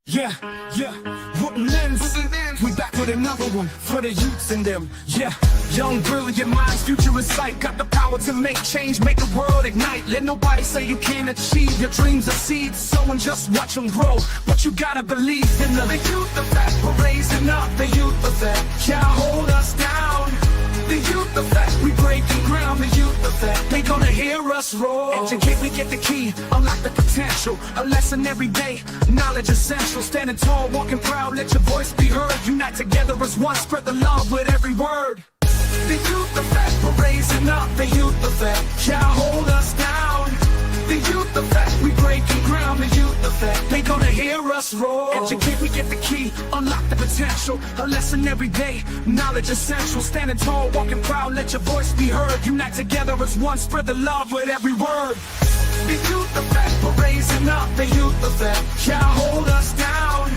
Yeah, yeah, wouldn't lens. We back with another one for the youths in them. Yeah, young, brilliant minds, future in sight. Got the power to make change, make the world ignite. Let nobody say you can't achieve your dreams are seeds. Someone just watch them grow. But you gotta believe in the youth effect. We're raising up the youth effect. Can't hold us down. The youth effect, we breaking ground, the youth effect. They gonna hear us roar. Educate, we get the key, unlock the potential. A lesson every day, knowledge essential. Standing tall, walking proud, let your voice be heard. Unite together as one, spread the love with every word. The youth effect, we're raising up, the youth effect. Can't hold us down. The youth effect, we breaking ground, the youth effect. They gonna hear us roar. Educate, we get the key, unlock the potential. A lesson every day, knowledge essential. Standing tall, walking proud, let your voice be heard. Unite together as one, spread the love with every word. The youth effect, we're raising up, the youth effect. Can't hold us down.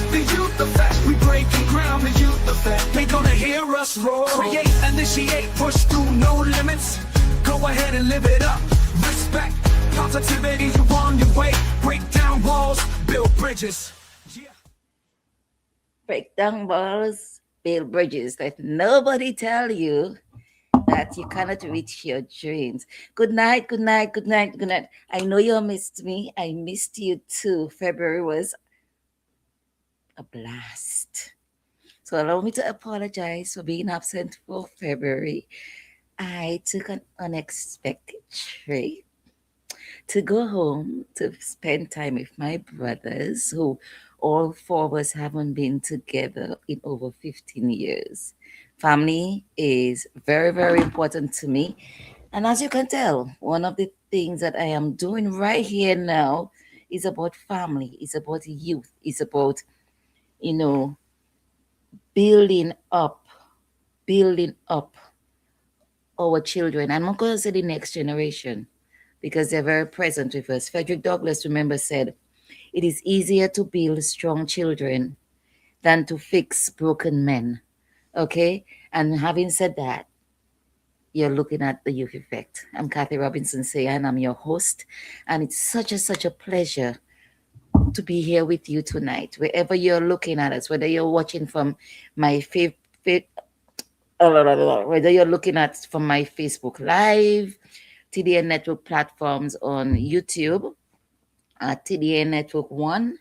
The youth effect, we breaking ground, the youth effect. They gonna hear us roar. Create, initiate, push through, no limits. Go ahead and live it up. Respect, positivity, you on your way. Break down walls, build bridges. Yeah. Break down walls, build bridges. Let nobody tell you that you cannot reach your dreams. Good night, good night, good night, good night. I know you missed me. I missed you too. February was a blast. So allow me to apologize for being absent for February. I took an unexpected trip to go home to spend time with my brothers, who all four of us haven't been together in over 15 years. Family is very, very important to me. And as you can tell, one of the things that I am doing right here now is about family, it's about youth, it's about, you know, building up, building up our children. I'm not going to say the next generation because they're very present with us. Frederick Douglass, remember, said, "It is easier to build strong children than to fix broken men." Okay? And having said that, you're looking at the youth effect. I'm Kathy Robinson Say, and I'm your host. And it's such a pleasure to be here with you tonight. Wherever you're looking at us, whether you're watching from my favorite, whether you're looking at from my Facebook Live, TDN Network platforms on YouTube, TDN Network One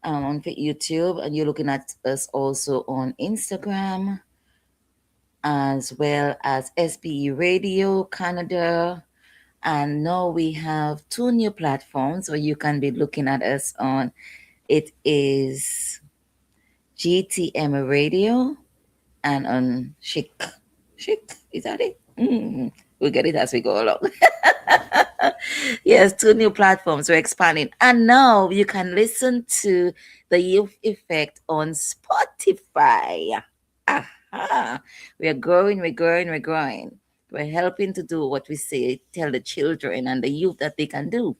on YouTube, and you're looking at us also on Instagram, as well as SBE Radio Canada. And now we have two new platforms where you can be looking at us on. It is GTM Radio and on Chic. Chic, is that it? We'll get it as we go along. Yes, two new platforms. We're expanding. And now you can listen to the Youth Effect on Spotify. Aha. We're growing, we're growing, we're growing. We're helping to do what we say, tell the children and the youth that they can do.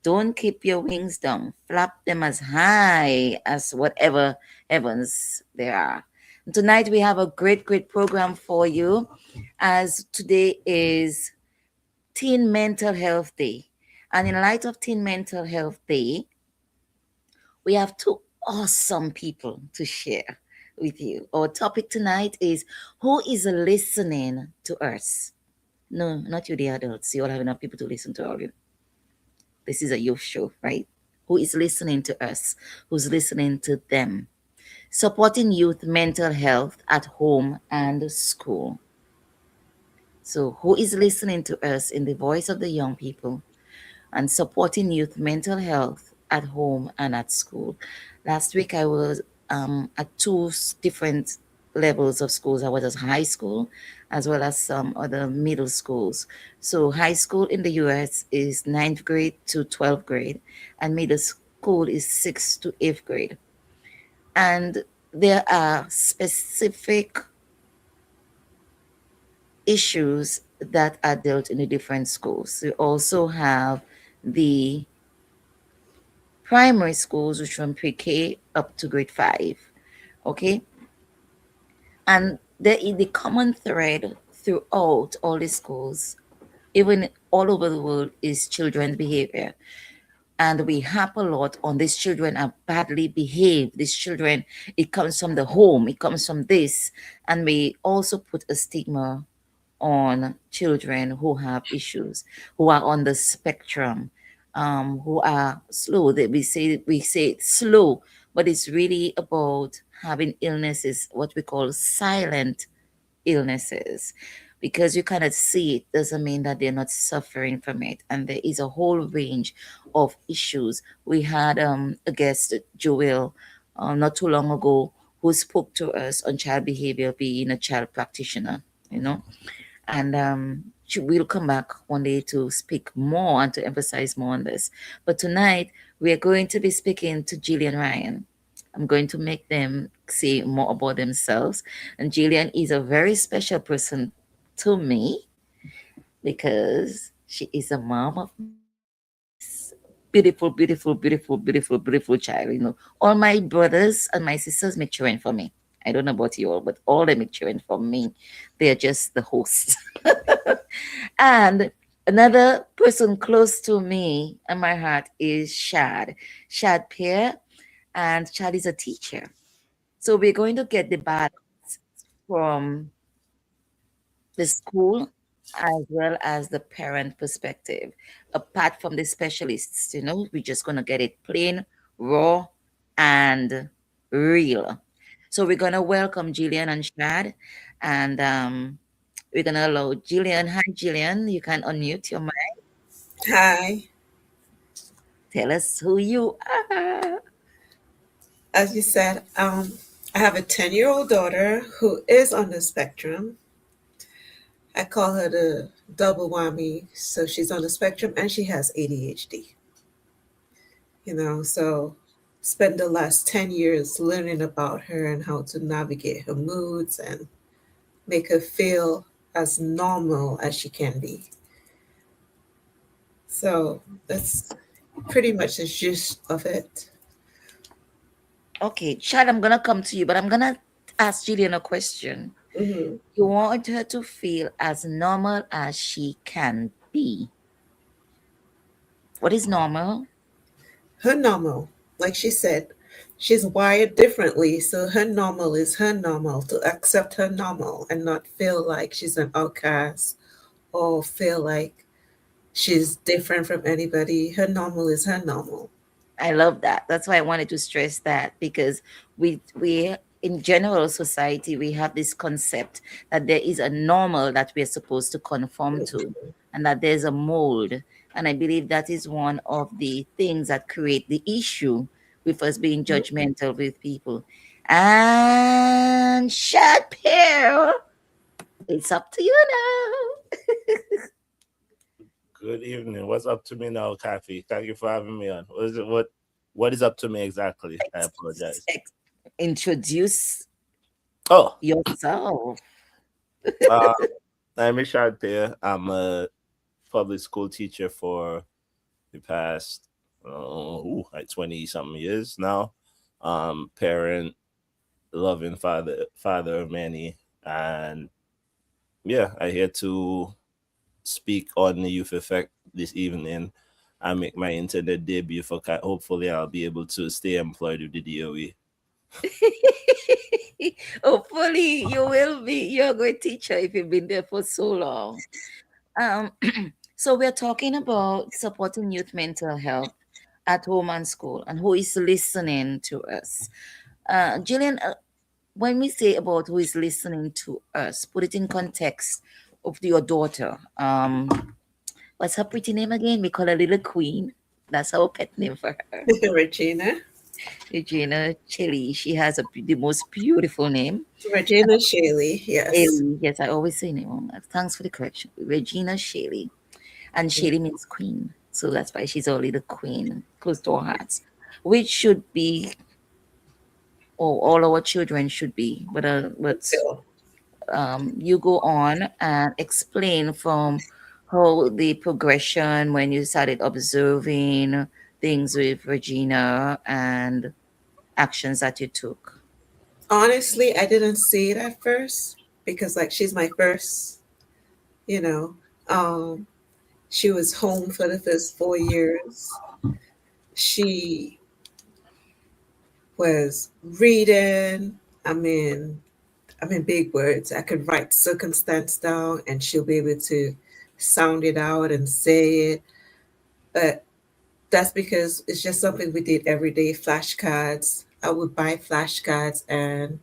Don't keep your wings down. Flap them as high as whatever heavens there are. And tonight we have a great, great program for you, as today is Teen Mental Health Day. And in light of Teen Mental Health Day, we have two awesome people to share with you. Our topic tonight is, who is listening to us? No, not you, the adults. You all have enough people to listen to all of you. This is a youth show, right? Who is listening to us? Who's listening to them? Supporting youth mental health at home and school. So, who is listening to us in the voice of the young people and supporting youth mental health at home and at school? Last week, I was at two different levels of schools. I was at high school as well as some other middle schools. So high school in the US is ninth grade to 12th grade, and middle school is 6th to 8th grade. And there are specific issues that are dealt in the different schools. We also have the primary schools, which from pre-K up to grade 5. Okay? And the common thread throughout all the schools, even all over the world, is children's behavior. and we harp a lot on these children are badly behaved. These children, it comes from the home, it comes from this. And we also put a stigma on children who have issues, who are on the spectrum, who are slow. That we say it's slow, but it's really about having illnesses, what we call silent illnesses. Because you cannot see it doesn't mean that they're not suffering from it. And there is a whole range of issues. We had a guest, Joel, not too long ago, who spoke to us on child behavior, being a child practitioner, you know. And she will come back one day to speak more and to emphasize more on this. But tonight, we are going to be speaking to Jillian Ryan. I'm going to make them say more about themselves. And Jillian is a very special person to me because she is a mom of this beautiful, beautiful, beautiful, beautiful, beautiful child. You know, all my brothers and my sisters make cheering for me. I don't know about you all, but all they make cheering for me. They're just the hosts. And another person close to me and my heart is Shad Pierre, and Shad is a teacher. So we're going to get the balance from the school as well as the parent perspective. Apart from the specialists, we're just going to get it plain, raw, and real. So we're going to welcome Jillian and Shad, and we're going to allow Jillian. Hi, Jillian. You can unmute your mic. Hi. Tell us who you are. As you said, I have a 10-year-old daughter who is on the spectrum. I call her the double whammy. So she's on the spectrum and she has ADHD. So spend the last 10 years learning about her and how to navigate her moods and make her feel as normal as she can be. So that's pretty much the gist of it. Okay, Chad, I'm gonna come to you, but I'm gonna ask Jillian a question. Hmm. You want her to feel as normal as she can be. What is normal? Her normal, like she said, she's wired differently. So her normal is her normal, to accept her normal and not feel like she's an outcast or feel like she's different from anybody. Her normal is her normal. I love that. That's why I wanted to stress that because we in general society we have this concept that there is a normal that we are supposed to conform to and that there's a mold. And I believe that is one of the things that create the issue with us being judgmental with people. And Shapiro, it's up to you now. Good evening. What's up to me now, Kathy? Thank you for having me on. What is it? What is up to me exactly? I apologize. Introduce Oh, yourself. uh, I'm Richard Pear. I'm a public school teacher for the past like 20 something years now. Parent, loving father of many, and yeah, I here to speak on the youth effect this evening. I make my intended debut for hopefully I'll be able to stay employed with the DOE. Hopefully, you will be. You're a great teacher if you've been there for so long. Um, so we're talking about supporting youth mental health at home and school, and who is listening to us. Jillian, when we say about who is listening to us, put it in context of your daughter. What's her pretty name again? We call her Little Queen. That's our pet name for her. Regina. Regina Chili. She has the most beautiful name. Regina Shaley, yes. Shaley. Yes, I always say name wrong. Thanks for the correction. Regina Shaley. And Shaley means queen. So that's why she's our little queen, close to our hearts. Which should be, or all our children should be. But So, you go on and explain from how the progression when you started observing things with Regina and actions that you took. honestly, I didn't see it at first because, like, she's my first, you know. Um, she was home for the first 4 years. She was reading. I mean, big words. I could write circumstance down and she'll be able to sound it out and say it. But that's because it's just something we did every day. Flashcards. I would buy flashcards and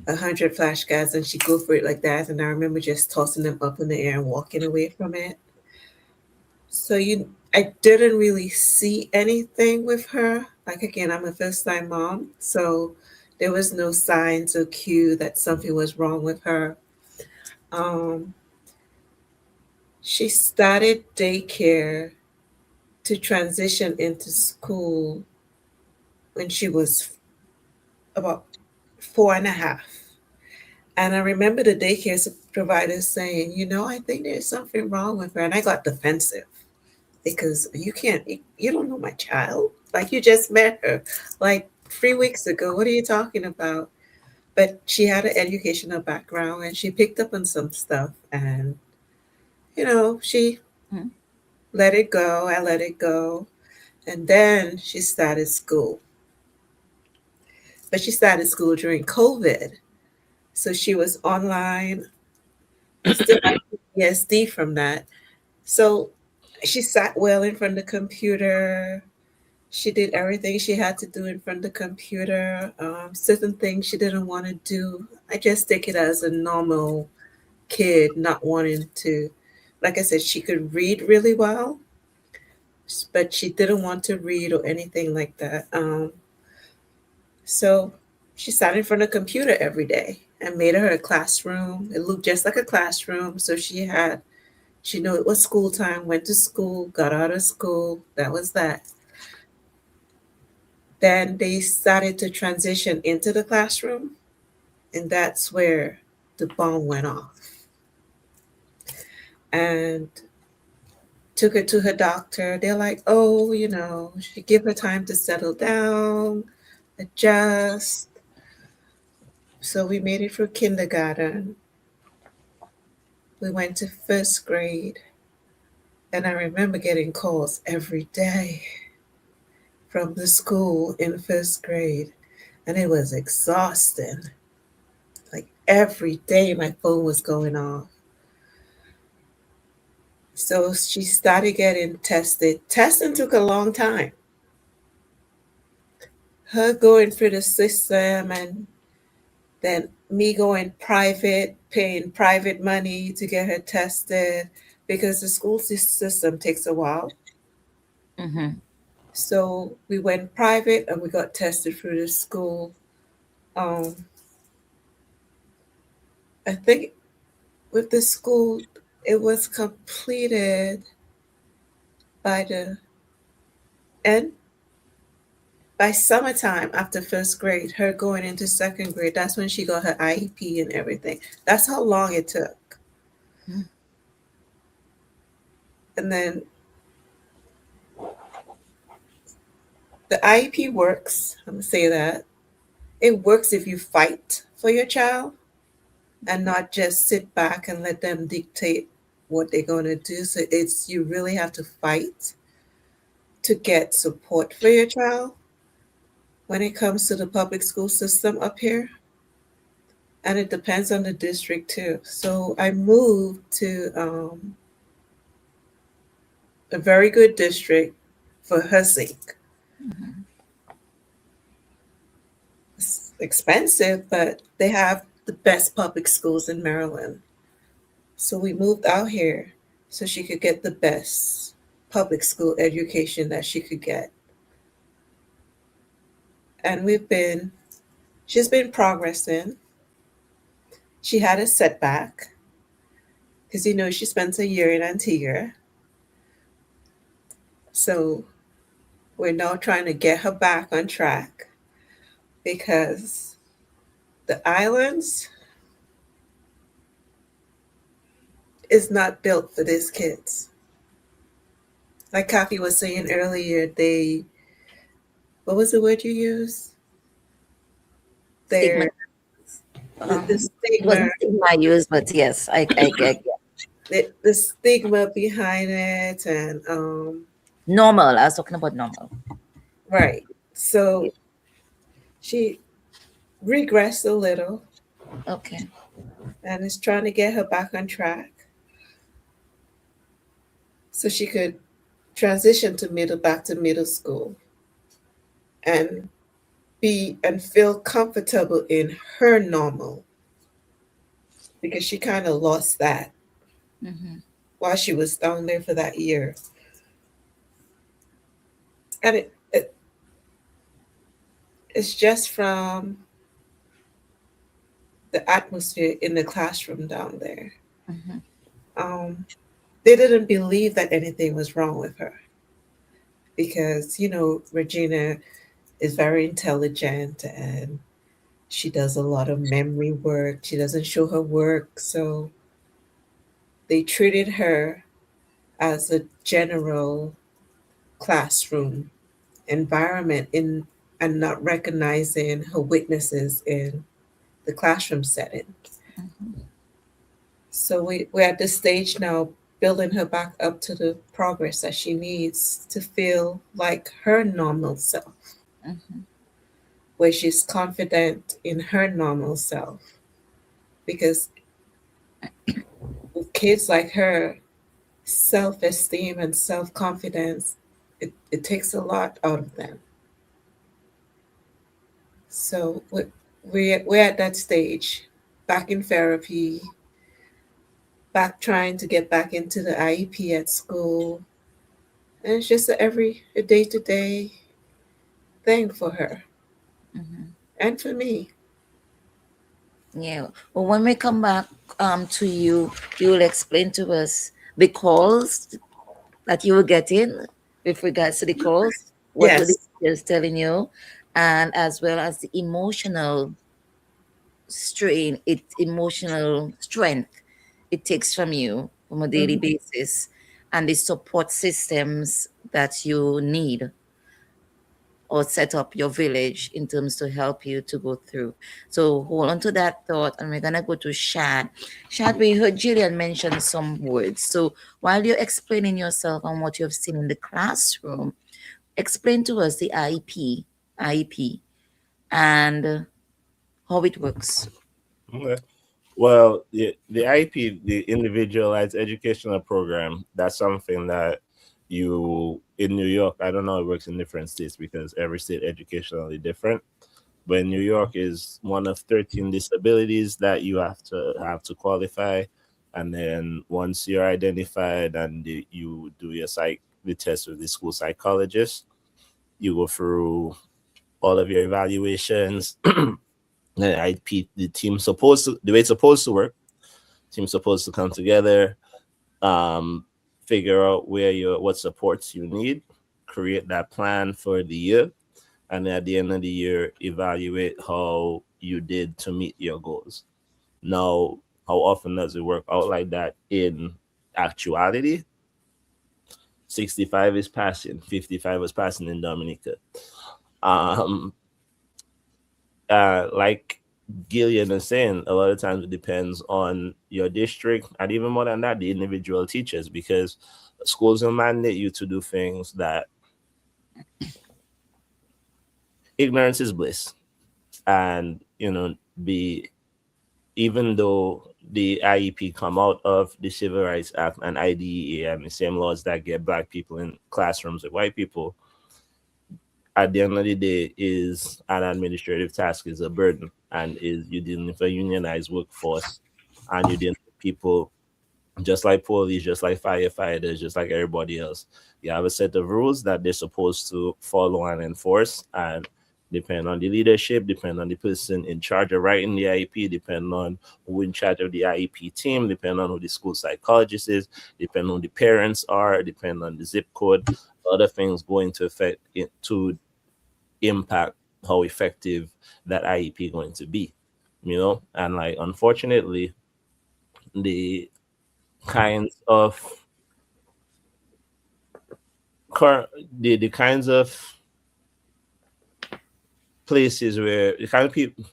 100 flashcards, and she'd go for it like that. And I remember just tossing them up in the air and walking away from it. So I didn't really see anything with her. Like again, I'm a first time mom, so there was no signs or cue that something was wrong with her. Um, she started daycare to transition into school when she was about 4.5. And I remember the daycare provider saying, I think there's something wrong with her. And I got defensive because you don't know my child. Like you just met her like 3 weeks ago. What are you talking about? But she had an educational background and she picked up on some stuff and, she Mhm. let it go. I let it go. And then she started school. But she started school during COVID. So she was online, still had PTSD from that. So she sat well in front of the computer. She did everything she had to do in front of the computer. Certain things she didn't want to do. I just take it as a normal kid not wanting to. Like I said, she could read really well, but she didn't want to read or anything like that. So she sat in front of a computer every day and made her a classroom. It looked just like a classroom. So she knew it was school time, went to school, got out of school. That was that. Then they started to transition into the classroom, and that's where the bomb went off. And took her to her doctor. They're like, oh, she give her time to settle down, adjust. So we made it through kindergarten. We went to first grade. And I remember getting calls every day from the school in first grade. And it was exhausting. Like every day my phone was going off. So she started getting tested. Testing took a long time. Her going through the system and then me going private, paying private money to get her tested because the school system takes a while. Mhm. So we went private and we got tested through the school. Um, I think with the school, it was completed by the end, by summertime after first grade, her going into second grade. That's when she got her IEP and everything. That's how long it took. Mhm. And then the IEP works. I'm gonna say that it works if you fight for your child and not just sit back and let them dictate what they're going to do. So you really have to fight to get support for your child when it comes to the public school system up here. And it depends on the district too. So I moved to a very good district for her sake. Mhm. It's expensive, but they have the best public schools in Maryland. So we moved out here so she could get the best public school education that she could get. And she's been progressing. She had a setback because she spent a year in Antigua. So we're now trying to get her back on track because the islands is not built for these kids. Like Kathy was saying earlier, what was the word you used? Stigma. They're the It wasn't stigma, stigma I used, but yes, I get. the stigma behind it, and Normal. I was talking about normal. Right. So she regressed a little Okay. and is trying to get her back on track so she could transition to middle school and be and feel comfortable in her normal because she kind of lost that Mm-hmm. while she was down there for that year. And it's just from the atmosphere in the classroom down there. Mm-hmm. Um, they didn't believe that anything was wrong with her because, Regina is very intelligent and she does a lot of memory work. She doesn't show her work. So they treated her as a general classroom environment in and not recognizing her weaknesses in the classroom setting. Mm-hmm. So we're at this stage now, building her back up to the progress that she needs to feel like her normal self, Mm-hmm. where she's confident in her normal self. Because with kids like her, self esteem and self confidence, it takes a lot out of them. So we're at that stage, back in therapy, back trying to get back into the IEP at school. And it's just a day to day thing for her Mm-hmm. and for me. Yeah. Well, when we come back to you, you will explain to us the calls that you were getting with regards to the calls. What were the Yes. teachers telling you, and as well as the emotional strain, emotional strength it takes from you on a daily Mhm. basis, and the support systems that you need or set up your village in terms to help you to go through. So hold on to that thought, and we're gonna go to Shad. Shad, we heard Jillian mention some words. So while you're explaining yourself and what you've seen in the classroom, explain to us the IEP, and how it works. Okay. Well, the IP, the individualized educational program, that's something that you in New York, I don't know, it works in different states because every state educationally different. But in New York is one of 13 disabilities that you have to qualify. And then once you're identified and you do the test with the school psychologist, you go through all of your evaluations. The IP, the way it's supposed to work, team's supposed to come together, um, figure out what supports you need, create that plan for the year, and at the end of the year, evaluate how you did to meet your goals. Now, how often does it work out like that in actuality? 65 is passing, 55 is passing in Dominica. Um, like Gillian is saying, a lot of times it depends on your district, and even more than that, the individual teachers, because schools will mandate you to do things that ignorance is bliss, and be even though the IEP come out of the Civil Rights Act and IDEA and the same laws that get black people in classrooms with white people, at the end of the day is an administrative task, is a burden, and is you dealing with a unionized workforce, and you dealing with people just like police, just like firefighters, just like everybody else. You have a set of rules that they're supposed to follow and enforce, and depend on the leadership, depend on the person in charge of writing the IEP, depend on who in charge of the IEP team, depend on who the school psychologist is, depend on who the parents are, depend on the zip code. Other things go into effect to impact how effective that IEP going to be, and like unfortunately, the kinds of the kinds of places where the kind of people,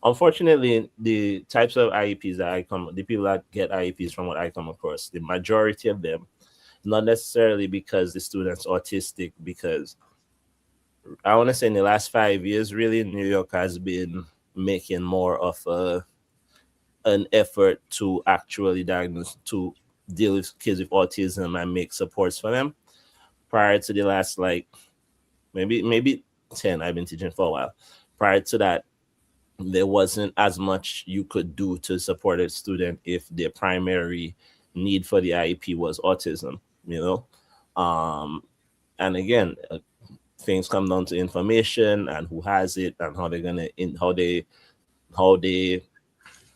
unfortunately, the types of IEPs that the people that get IEPs from what I come across, the majority of them not necessarily because the student's autistic, because I want to say in the last 5 years, really, New York has been making more of an effort to actually diagnose, to deal with kids with autism and make supports for them. Prior to the last, like, maybe 10, I've been teaching for a while. Prior to that, there wasn't as much you could do to support a student if their primary need for the IEP was autism, you know. Um, and again, things come down to information and who has it and how they're gonna in how they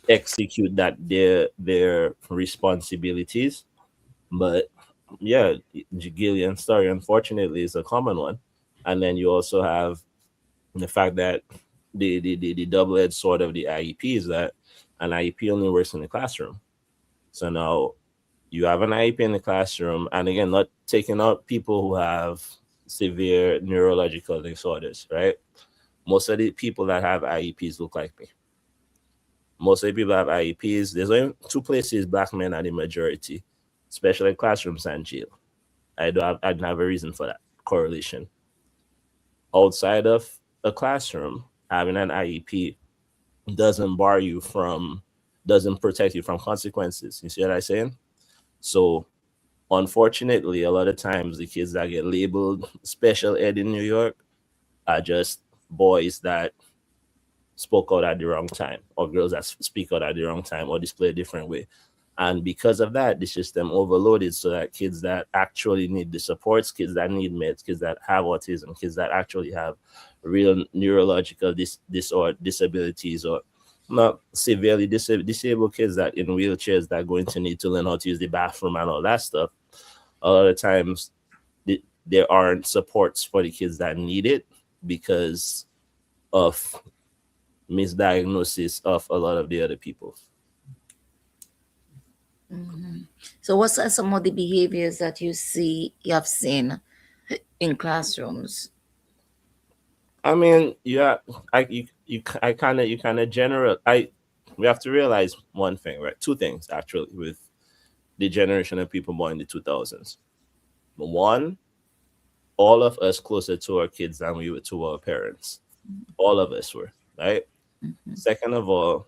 execute that their responsibilities. But yeah, Gillian's story unfortunately is a common one. And then you also have the fact that the double-edged sword of the IEP is that an IEP only works in the classroom. So now you have an IEP in the classroom, and again, not taking out people who have severe neurological disorders, right? Most of the people that have IEPs look like me. Most of the people that have IEPs, there's only two places black men are the majority, especially classrooms and jail. I don't have a reason for that correlation. Outside of a classroom, having an IEP doesn't bar you from, doesn't protect you from consequences. You see what I'm saying? So unfortunately, a lot of times the kids that get labeled special ed in New York are just boys that spoke out at the wrong time, or girls that speak out at the wrong time, or display a different way. And because of that, the system overloaded so that kids that actually need the supports, kids that need meds, kids that have autism, kids that actually have real neurological disorder, disabilities, or not severely disabled kids that in wheelchairs that are going to need to learn how to use the bathroom and all that stuff. A lot of times there aren't supports for the kids that need it because of misdiagnosis of a lot of the other people. So, what are some of the behaviors that you have seen in classrooms? I mean, yeah, I kind of general. We have to realize one thing, right? Two things actually with the generation of people born in the 2000s. One, all of us closer to our kids than we were to our parents. All of us were, right? Second of all,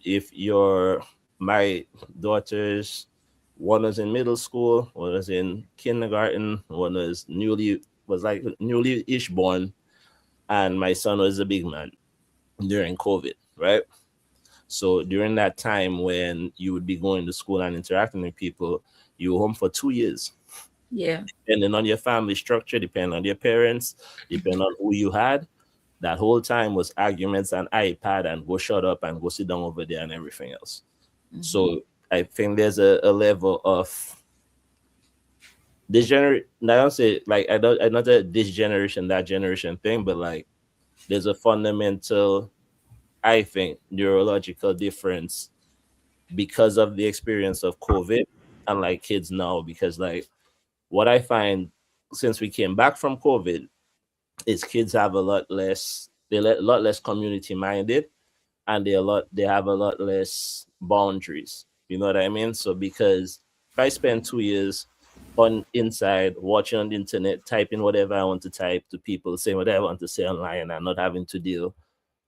if you're my daughters, one was in middle school, one was in kindergarten, one was like newly ish born, and my son was a big man during COVID, right? So during that time when you would be going to school and interacting with people, you were home for 2 years. Yeah. Depending on your family structure, depending on your parents, depending on who you had, that whole time was arguments and iPad and go shut up and go sit down over there and everything else. So I think there's a level of this generation. I don't say like I not a this generation, that generation thing, but like there's a fundamental, I think, neurological difference because of the experience of COVID, unlike kids now. Because like what I find since we came back from COVID is kids have a lot less, a lot less community minded, and they have a lot less boundaries. You know what I mean? So because if I spend 2 years on inside watching on the internet, typing whatever I want to type to people, saying whatever I want to say online, and not having to deal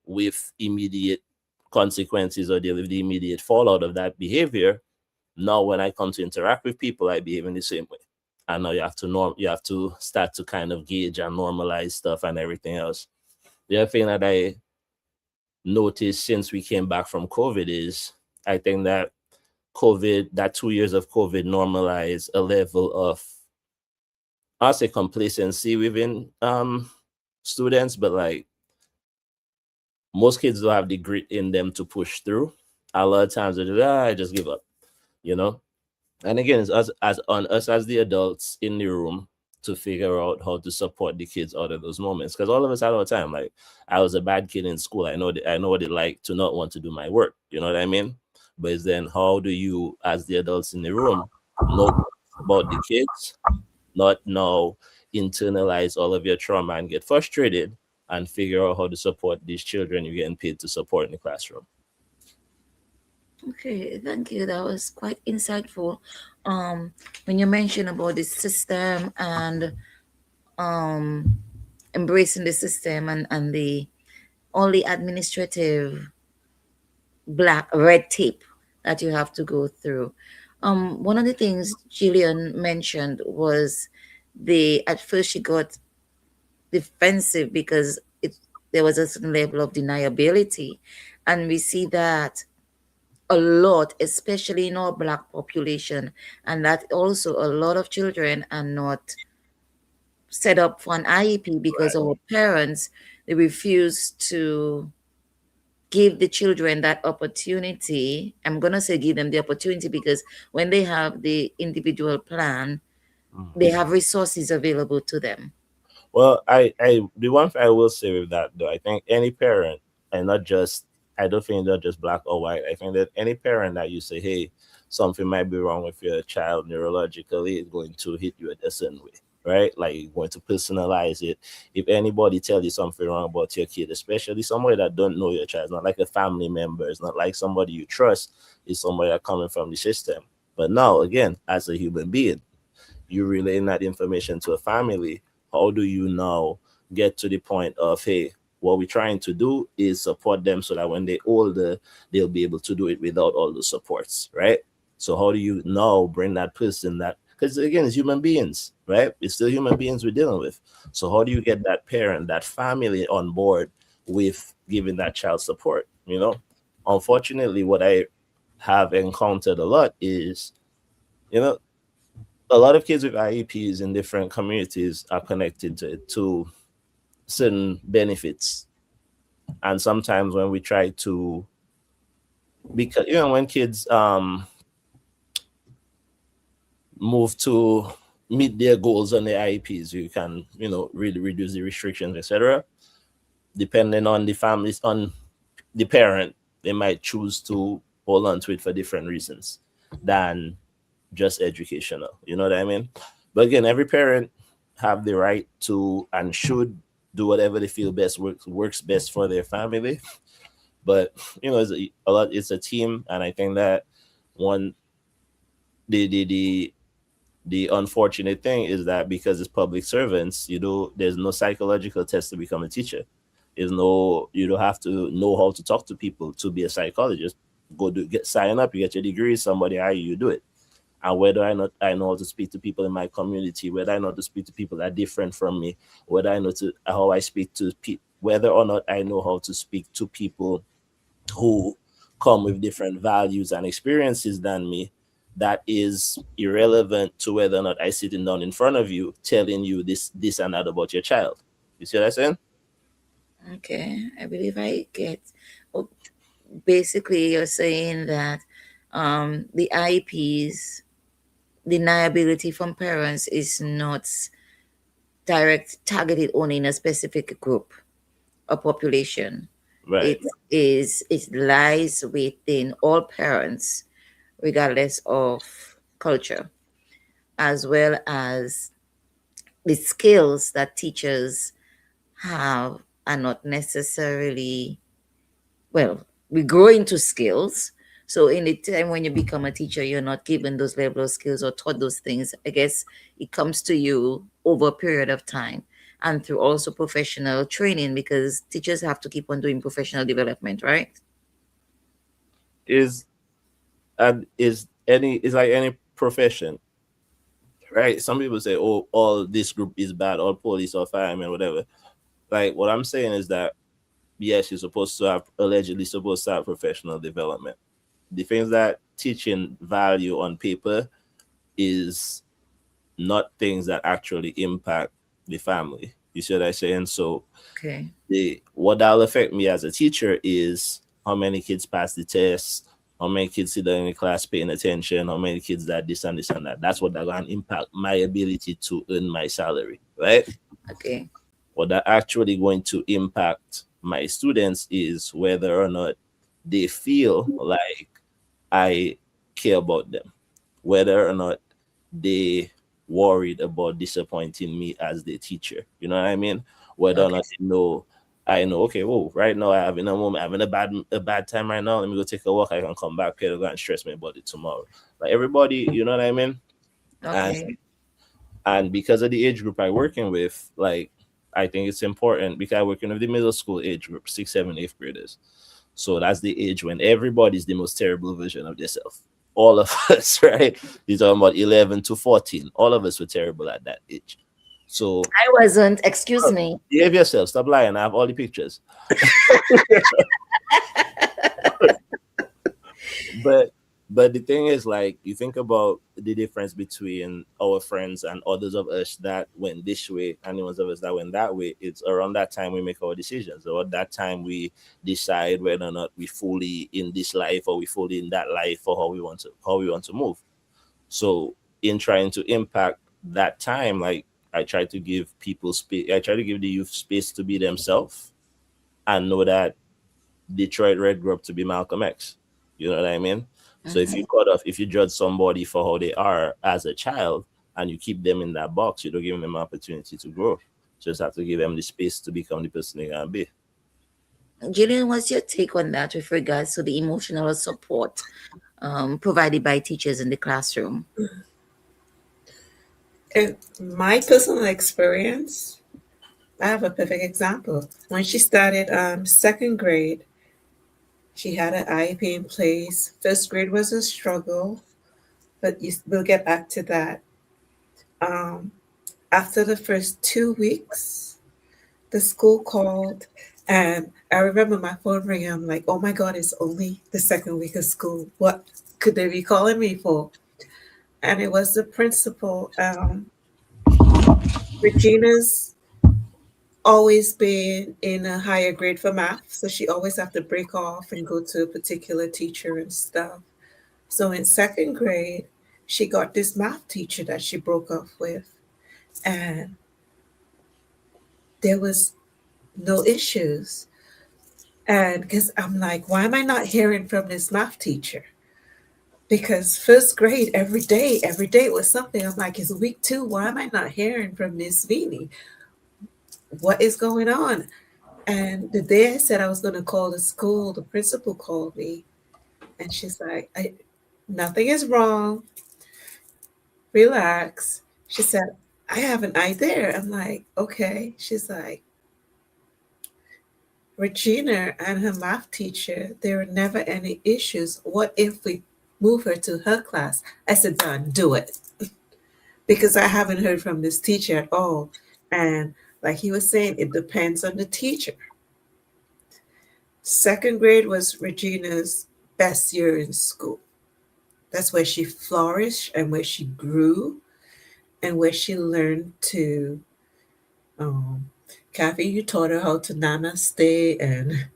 with immediate consequences or deal with the immediate fallout of that behavior, now when I come to interact with people, I behave in the same way. And now you have to start to kind of gauge and normalize stuff and everything else. The other thing that I noticed since we came back from COVID is I think that that 2 years of COVID normalized a level of, I'll say, complacency within students, but like most kids don't have the grit in them to push through. A lot of times they just, I just give up, you know? And again, it's us as on us as the adults in the room to figure out how to support the kids out of those moments. Because all of us had all the time. Like I was a bad kid in school. I know what it like to not want to do my work. You know what I mean? But it's then how do you, as the adults in the room, know about the kids, not now internalize all of your trauma and get frustrated and figure out how to support these children you're getting paid to support in the classroom. Okay, thank you. That was quite insightful. when you mention about the system and um embracing the system and the only administrative black red tape that you have to go through. One of the things Jillian mentioned was the at first she got defensive because there was a certain level of deniability, and we see that a lot, especially in our black population, and that also a lot of children are not set up for an IEP because our parents they refuse to give the children that opportunity. I'm going to say give them the opportunity because when they have the individual plan, they have resources available to them. Well, the one thing I will say with that though, I think any parent, and not just, I don't think not just black or white. I think that any parent that you say, hey, something might be wrong with your child neurologically, is going to hit you a certain way, right? Like you're going to personalize it. If anybody tell you something wrong about your kid, especially somebody that don't know your child, it's not like a family member, it's not like somebody you trust, it's somebody that coming from the system. But now again, as a human being, you relaying that information to a family, how do you now get to the point of, hey, what we're trying to do is support them so that when they're older, they'll be able to do it without all the supports, right? So how do you now bring that person that, because again, it's human beings, right? It's still human beings we're dealing with. So how do you get that parent, that family on board with giving that child support? Unfortunately, what I have encountered a lot is, you know, a lot of kids with IEPs in different communities are connected to certain benefits. And sometimes when we try to, because when kids move to meet their goals on their IEPs, you can, really reduce the restrictions, etc. Depending on the families, on the parent, they might choose to hold on to it for different reasons than just educational. You know what I mean? But again, every parent have the right to and should do whatever they feel best works best for their family. But it's a team, and I think that one the unfortunate thing is that because it's public servants, there's no psychological test to become a teacher. You don't have to know how to talk to people to be a psychologist. Sign up, you get your degree, somebody hire you, do it. And whether I know how to speak to people in my community, whether I know how to speak to people that are different from me, whether I know how I speak to people, whether or not I know how to speak to people who come with different values and experiences than me, that is irrelevant to whether or not I sitting down in front of you telling you this and that about your child. You see what I'm saying? Okay, I believe I get. Oh, basically, you're saying that the IEPs deniability from parents is not direct targeted only in a specific group or population. Right. It lies within all parents, regardless of culture, as well as the skills that teachers have are not necessarily, well, we grow into skills. So in the time when you become a teacher, you're not given those level of skills or taught those things. I guess it comes to you over a period of time and through also professional training because teachers have to keep on doing professional development, right? Is and is like any profession, right? Some people say, oh, all this group is bad, all police or firemen, whatever. Like what I'm saying is that yes, you're supposed to have allegedly supposed to have professional development. The things that teaching value on paper is not things that actually impact the family. You see what I'm saying? So Okay. what that'll affect me as a teacher is how many kids pass the test, how many kids sit down in the class paying attention, how many kids that this and this and that. That's what that going to impact my ability to earn my salary, right? Okay. What that actually going to impact my students is whether or not they feel like I care about them, whether or not they worried about disappointing me as the teacher. You know what I mean? Whether or Okay. not they know I know, okay, whoa, right now I'm having a moment, having a bad time right now. Let me go take a walk. I can come back here to go and stress my body tomorrow. Like everybody, you know what I mean? And Okay. because of the age group I working with, like I think it's important because I working with the middle school age group, 6, 7, 8th graders. So that's the age when everybody's the most terrible version of themselves. All of us, right? You're talking about 11 to 14. All of us were terrible at that age. So I wasn't, excuse me. behave yourself. Stop lying. I have all the pictures. but but the thing is, like, you think about the difference between our friends and others of us that went this way and the ones of us that went that way. It's around that time we make our decisions, or at that time we decide whether or not we fully in this life or we fully in that life, or how we want to move. So in trying to impact that time, like, I try to give people space. I try to give the youth space to be themselves and know that Detroit Red grew up to be Malcolm X. You know what I mean? So Mhm. if you judge somebody for how they are as a child and you keep them in that box, you don't give them an opportunity to grow. Just have to give them the space to become the person they can be. Jillian, what's your take on that with regards to the emotional support provided by teachers in the classroom? In my personal experience, I have a perfect example. When she started second grade, she had an IEP in place. First grade was a struggle, but we'll get back to that. Um, After the first 2 weeks, the school called, and I remember my phone ringing. I'm like, oh my God, it's only the second week of school. What could they be calling me for? And it was the principal. Regina's always been in a higher grade for math, so she always have to break off and go to a particular teacher and stuff. So in second grade, she got this math teacher that she broke off with, and there was no issues. And because I'm like, why am I not hearing from this math teacher? Because first grade, every day was something. I'm like, it's week 2. Why am I not hearing from Miss Vini? What is going on? And the day I said I was going to call the school, the principal called me, and she's like, nothing is wrong. Relax. She said, I have an idea. I'm like, okay. She's like, Regina and her math teacher, there are never any issues. What if we move her to her class? I said, done, do it. Because I haven't heard from this teacher at all. And like he was saying, it depends on the teacher. Second grade was Regina's best year in school. That's where she flourished and where she grew and where she learned to, um, Kathy, you taught her how to namaste and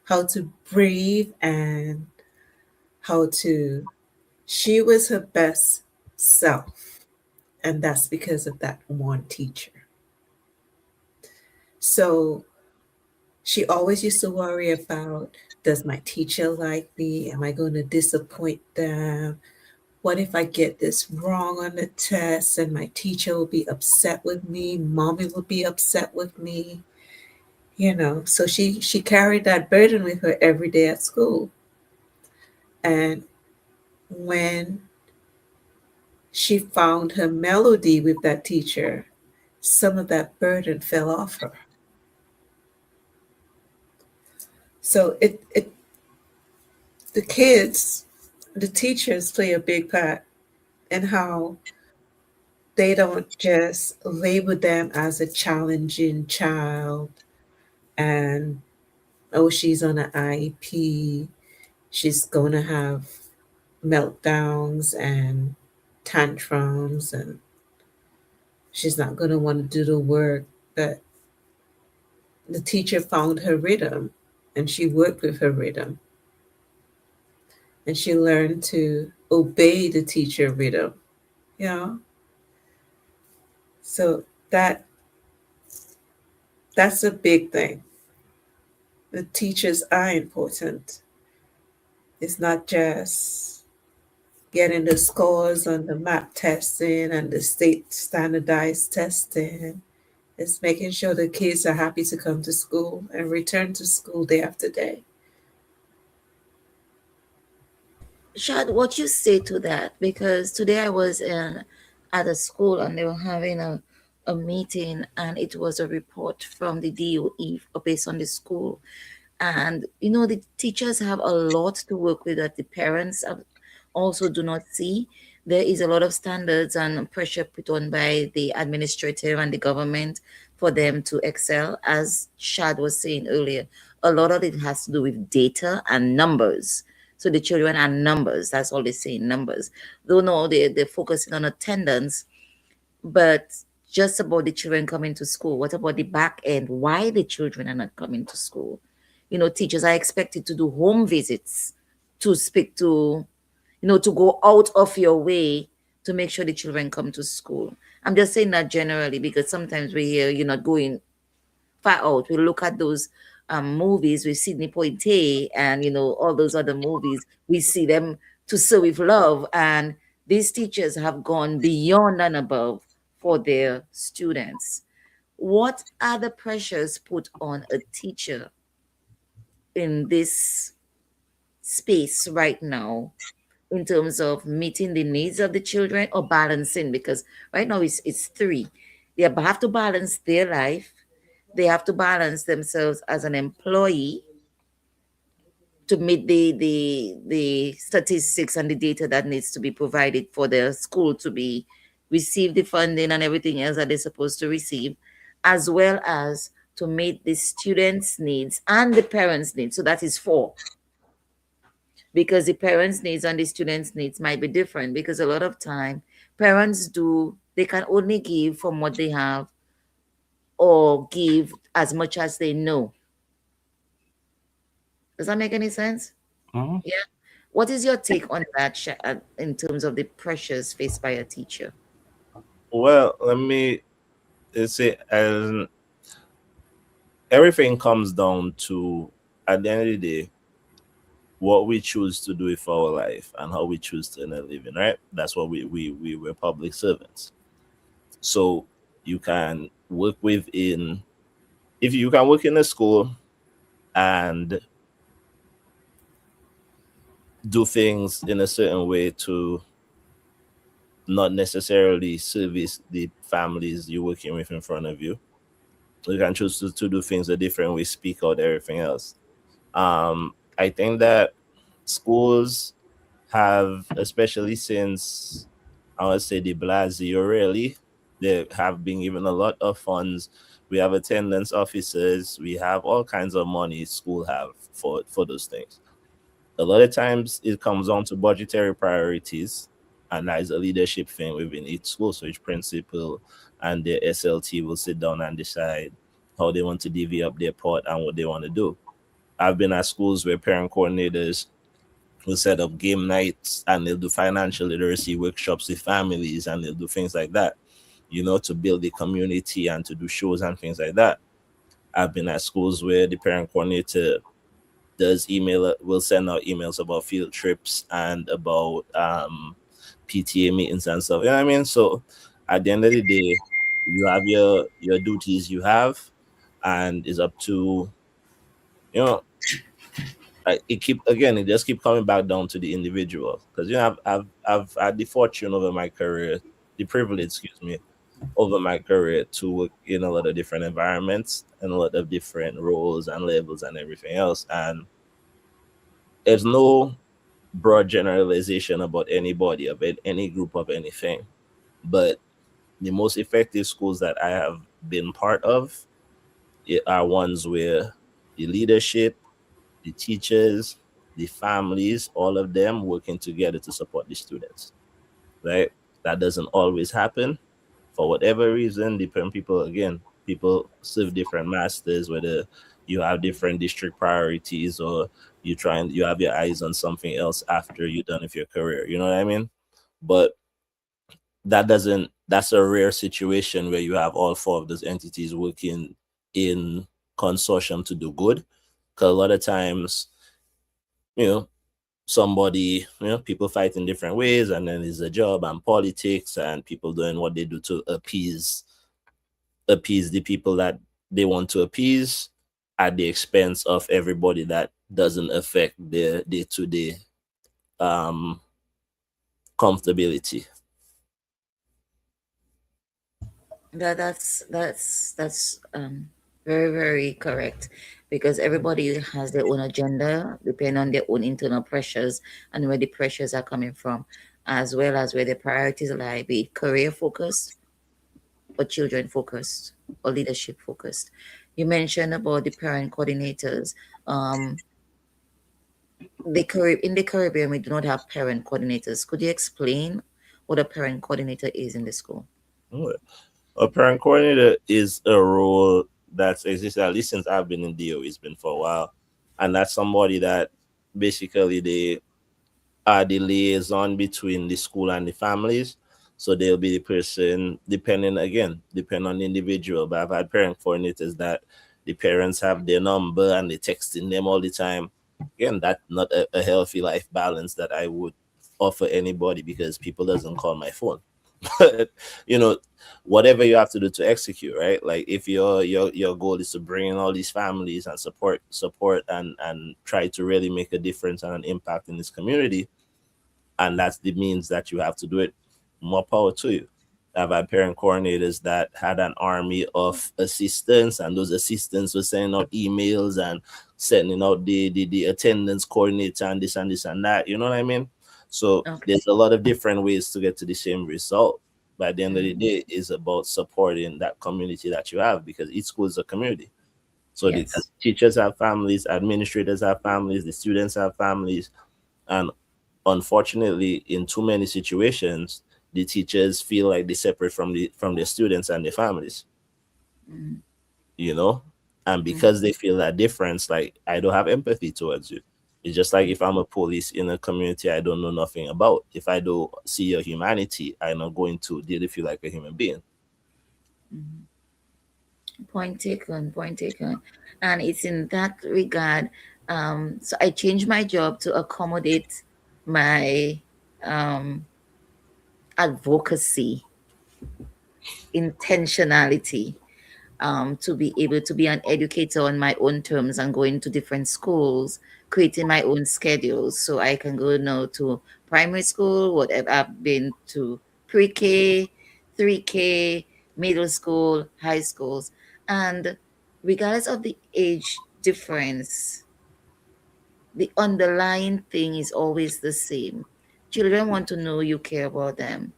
how to breathe and how to, she was her best self. And that's because of that one teacher. So she always used to worry about, does my teacher like me? Am I going to disappoint them? What if I get this wrong on the test and my teacher will be upset with me? Mommy will be upset with me. So she carried that burden with her every day at school. And when she found her melody with that teacher, some of that burden fell off her. So it the kids, the teachers play a big part in how they don't just label them as a challenging child and, oh, she's on an IEP, she's going to have meltdowns and tantrums, and she's not going to want to do the work. But the teacher found her rhythm and she worked with her rhythm and she learned to obey the teacher rhythm, you know? So that's a big thing. The teachers are important. It's not just getting the scores on the map testing and the state standardized testing. It's making sure the kids are happy to come to school and return to school day after day. Shad, what you say to that? Because today I was at a school and they were having a meeting, and it was a report from the DOE based on the school. And the teachers have a lot to work with that the parents also do not see. There is a lot of standards and pressure put on by the administrative and the government for them to excel. As Shad was saying earlier, a lot of it has to do with data and numbers. So the children are numbers. That's all they say, numbers. Though no, they're focusing on attendance, but just about the children coming to school. What about the back end? Why the children are not coming to school? Teachers are expected to do home visits to speak to, to go out of your way to make sure the children come to school. I'm just saying that generally because sometimes we hear you're not going far out. We look at those movies with Sidney Poitier and all those other movies. We see them to serve with love, and these teachers have gone beyond and above for their students. What are the pressures put on a teacher in this space right now in terms of meeting the needs of the children or balancing? Because right now it's three. They have to balance their life, they have to balance themselves as an employee to meet the statistics and the data that needs to be provided for their school to be receive the funding and everything else that they're supposed to receive, as well as to meet the students' needs and the parents' needs. So that is four, because the parents' needs and the students' needs might be different, because a lot of time parents they can only give from what they have or give as much as they know. Does that make any sense? Mhm. Yeah. What is your take on that, in terms of the pressures faced by a teacher? Well, let me say, everything comes down to, at the end of the day, what we choose to do with our life and how we choose to earn a living, right? That's what we were public servants. So you can work within, if you can work in a school and do things in a certain way to not necessarily service the families you're working with in front of you. You can choose to do things a different way, speak out everything else. I think that schools have, especially since I would say the Blasio really, they have been given a lot of funds. We have attendance officers, we have all kinds of money school have for those things. A lot of times it comes down to budgetary priorities, and that is a leadership thing within each school. So each principal and the SLT will sit down and decide how they want to divvy up their pot and what they want to do. I've been at schools where parent coordinators will set up game nights and they'll do financial literacy workshops with families and they'll do things like that, to build the community and to do shows and things like that. I've been at schools where the parent coordinator will send out emails about field trips and about PTA meetings and stuff. You know what I mean? So at the end of the day, you have your duties you have, and it's up to, you know it just keep coming back down to the individual, because I've had the fortune over my career, the privilege, excuse me, over my career to work in a lot of different environments and a lot of different roles and levels and everything else. And there's no broad generalization about anybody, about any group of anything. But the most effective schools that I have been part of are ones where the leadership, the teachers, the families, all of them working together to support the students, right? That doesn't always happen for whatever reason. Different people, again, people serve different masters, whether you have different district priorities or you have your eyes on something else after you're done with your career. You know what I mean? But that's a rare situation where you have all four of those entities working in consortium to do good. Because a lot of times, you know, people fight in different ways, and then there's a job and politics and people doing what they do to appease appease the people that they want to appease at the expense of everybody that doesn't affect their day-to-day um comfortability. That's very, very correct, because everybody has their own agenda depending on their own internal pressures and where the pressures are coming from, as well as where the priorities lie, be it career focused or children focused or leadership focused. You mentioned about the parent coordinators. Um, in the Caribbean, we do not have parent coordinators. Could you explain what a parent coordinator is in the school? A parent coordinator is a role that's existed at least since I've been in DO. It's been for a while, and that's somebody that basically they are the liaison between the school and the families. So they'll be the person, depending on the individual. But I've had parent coordinators that the parents have their number and they texting them all the time. Again, that's not a healthy life balance that I would offer anybody, because people doesn't call my phone. But you know, whatever you have to do to execute, right? Like if your goal is to bring in all these families and support and try to really make a difference and an impact in this community, and that's the means that you have to do it, more power to you. I've had parent coordinators that had an army of assistants, and those assistants were sending out emails and sending out the attendance coordinator and this and this and that. You know what I mean? So Okay. there's a lot of different ways to get to the same result. But at the end of the Mhm. day, it's about supporting that community that you have, because each school is a community. So the Yes. teachers have families, administrators have families, the students have families, and unfortunately, in too many situations, the teachers feel like they separate from their students and their families, Mhm. you know? And Mhm. because they feel that difference, like I don't have empathy towards you. It's just like if I'm a police in a community I don't know nothing about. If I don't see your humanity, I'm not going to deal with you like a human being. Mhm. Point taken, point taken. And it's in that regard. So I changed my job to accommodate my um, advocacy, intentionality, to be able to be an educator on my own terms and going to different schools, creating my own schedules so I can go now to primary school, whatever. I've been to pre-K, 3K, middle school, high schools. And regardless of the age difference, the underlying thing is always the same. Children want to know you care about them.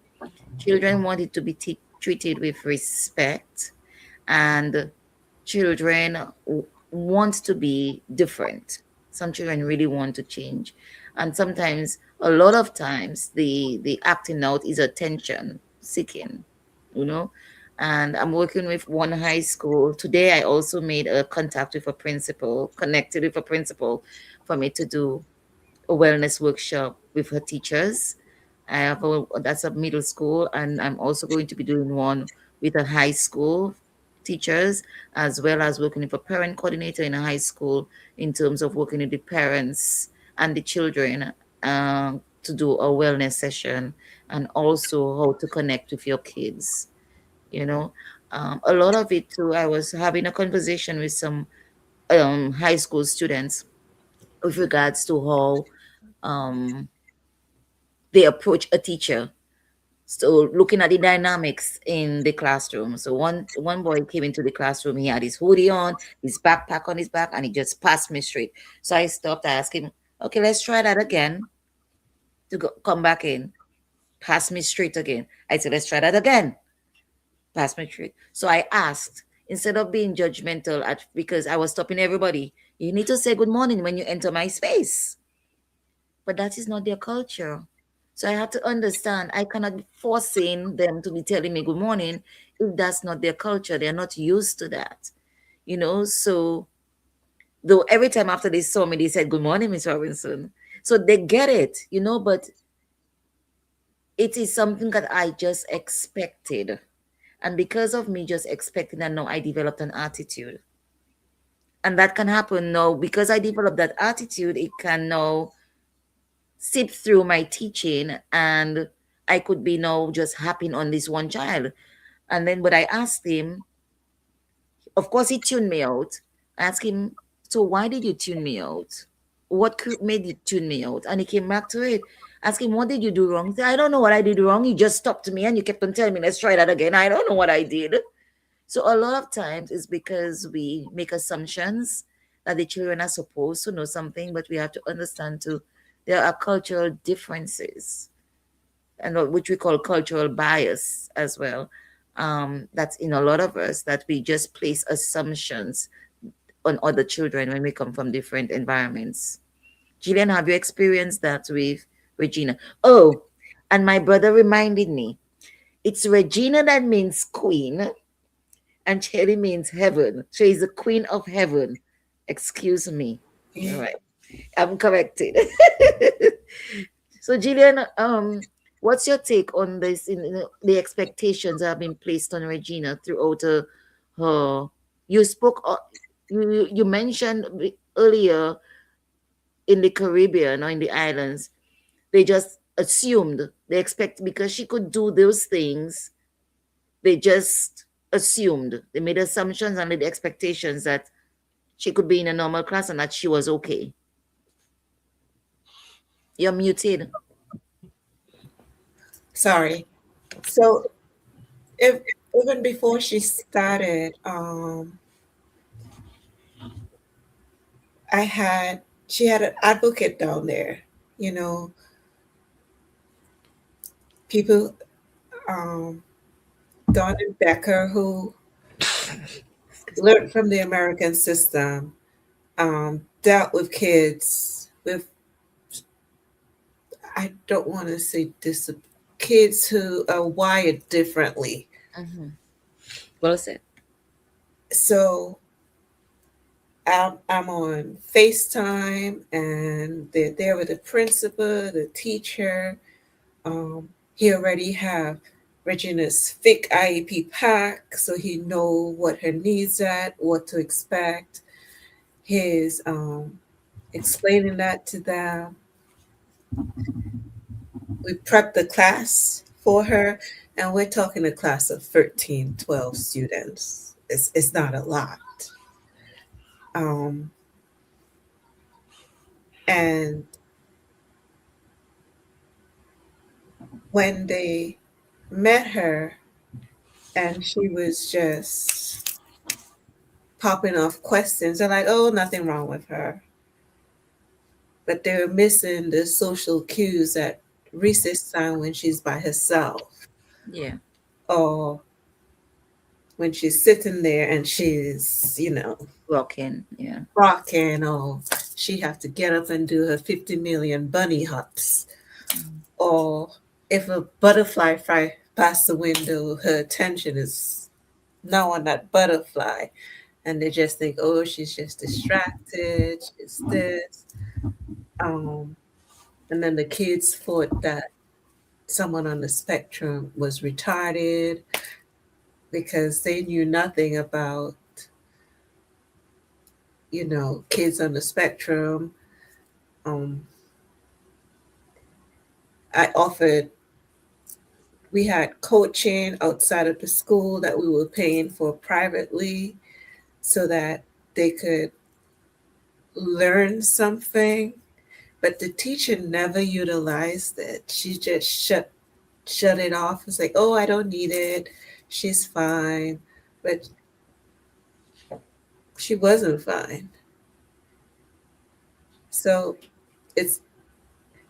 Children want it to be treated with respect, and children want to be different. Some children really want to change, and sometimes, a lot of times, the acting out is attention seeking, you know. And I'm working with one high school today. I also made a contact with a principal, connected with a principal, for me to do a wellness workshop with her teachers. I have that's a middle school, and I'm also going to be doing one with a high school teachers, as well as working with a parent coordinator in a high school in terms of working with the parents and the children, to do a wellness session, and also how to connect with your kids. You know, a lot of it too. I was having a conversation with some high school students with regards to how um, they approach a teacher. So looking at the dynamics in the classroom. So one boy came into the classroom, he had his hoodie on, his backpack on his back, and he just passed me straight. So I stopped, I asked him, okay, let's try that again, come back in. Pass me straight again. I said, let's try that again. Pass me straight. So I asked, instead of being judgmental at because I was stopping everybody, you need to say good morning when you enter my space. But that is not their culture. So I had to understand I cannot be forcing them to be telling me good morning if that's not their culture. They're not used to that, you know. So though every time after they saw me, they said good morning, Miss Robinson. So they get it, you know, but it is something that I just expected. And because of me just expecting that, now I developed an attitude. And that can happen now because I developed that attitude. It can now sit through my teaching, and I could be now just happing on this one child. And then, but I asked him, Of course, he tuned me out. I asked him, so why did you tune me out? What made you tune me out? And he came back to it. Ask him, what did you do wrong? He said, I don't know what I did wrong. You just stopped me and you kept on telling me, let's try that again. I don't know what I did. So a lot of times it's because we make assumptions that the children are supposed to know something, but we have to understand too there are cultural differences and which we call cultural bias as well. That's in a lot of us that we just place assumptions on other children when we come from different environments. Gillian, have you experienced that with Regina? Oh, and my brother reminded me, it's Regina that means queen, and Cherry means heaven. So he's the queen of heaven. Excuse me. All Yeah. right, I'm corrected. So, Gillian, what's your take on this? In the expectations that have been placed on Regina throughout her. You spoke. You mentioned earlier in the Caribbean or in the islands, they just assumed they expect because she could do those things. They just assumed they made assumptions and made expectations that she could be in a normal class and that she was okay. You're muted. Sorry. So if even before she started, she had an advocate down there. You know, people, um, Don and Becker, who learned from the American system, dealt with kids with, I don't want to say kids who are wired differently. Mm-hmm. Well said. So I'm on FaceTime and they're there with the principal, the teacher. He already have Regina's thick IEP pack, so he know what her needs at, what to expect. His explaining that to them. We prep the class for her, and we're talking a class of 13, 12 students. It's not a lot. Um, and when they met her and she was just popping off questions, they're like, oh, nothing wrong with her. But they're missing the social cues at recess time when she's by herself, Yeah. or when she's sitting there and she's, Rocking. Yeah. rocking, or she have to get up and do her 50 million bunny hops. Or if a butterfly fly past the window, her attention is now on that butterfly. And they just think, oh, she's just distracted, she's this. Um, and then the kids thought that someone on the spectrum was retarded because they knew nothing about, kids on the spectrum. Um, I offered, we had coaching outside of the school that we were paying for privately so that they could learn something. But the teacher never utilized it. She just shut it off. It's like, oh, I don't need it. She's fine. But she wasn't fine. So it's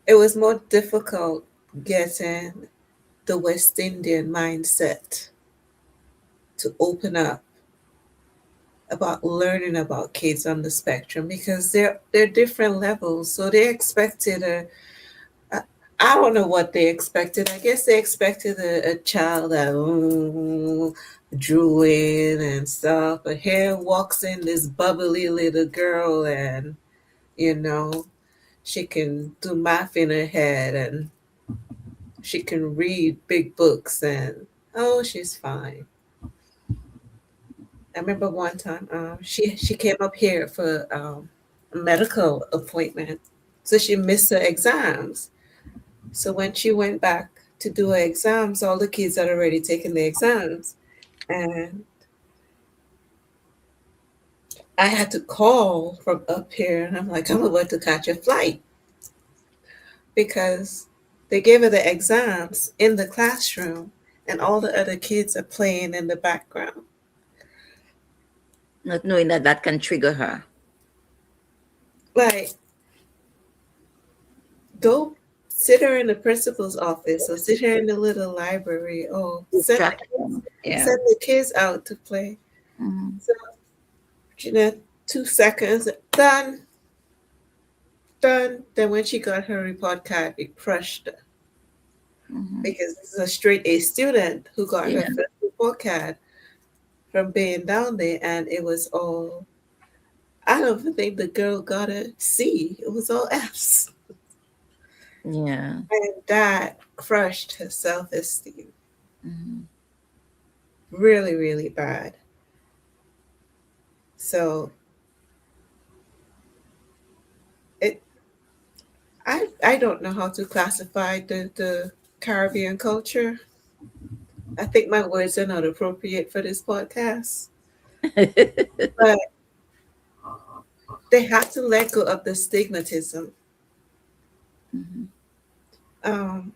it was more difficult getting the West Indian mindset to open up about learning about kids on the spectrum because they're different levels. So they expected a I don't know what they expected. I guess they expected a child that drew in and stuff. But here walks in this bubbly little girl, and you know she can do math in her head, and she can read big books, and oh, she's fine. I remember one time she came up here for a medical appointment, so she missed her exams. So when she went back to do her exams, all the kids had already taken the exams. And I had to call from up here, and I'm like, I'm about to catch a flight because they gave her the exams in the classroom, and all the other kids are playing in the background. Not knowing that that can trigger her. Like, go sit her in the principal's office or sit her in the little library or Distraction. Yeah. send the kids out to play. Mhm. So, you know, 2 seconds, done, done. Then when she got her report card, it crushed her Mhm. because this is a straight A student who got her Yeah. first report card from being down there, and it was all. I don't even think the girl got a C. It was all F's, Yeah. and that crushed her self-esteem Mhm. really, really bad. So it, I don't know how to classify the Caribbean culture. I think my words are not appropriate for this podcast, but they have to let go of the stigmatism. Mhm. Um,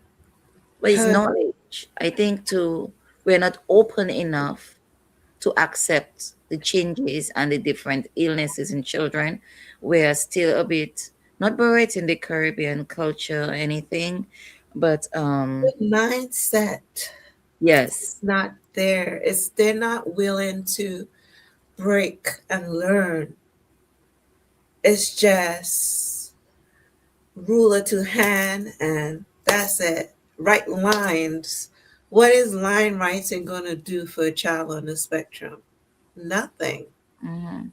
But it's her knowledge. I think too, we're not open enough to accept the changes and the different illnesses in children. We're still a bit not berating the Caribbean culture or anything, but mindset yes. is not there. It's they're not willing to break and learn. It's just ruler to hand, and that's it. Write lines. What is line writing going to do for a child on the spectrum? Nothing. Mhm.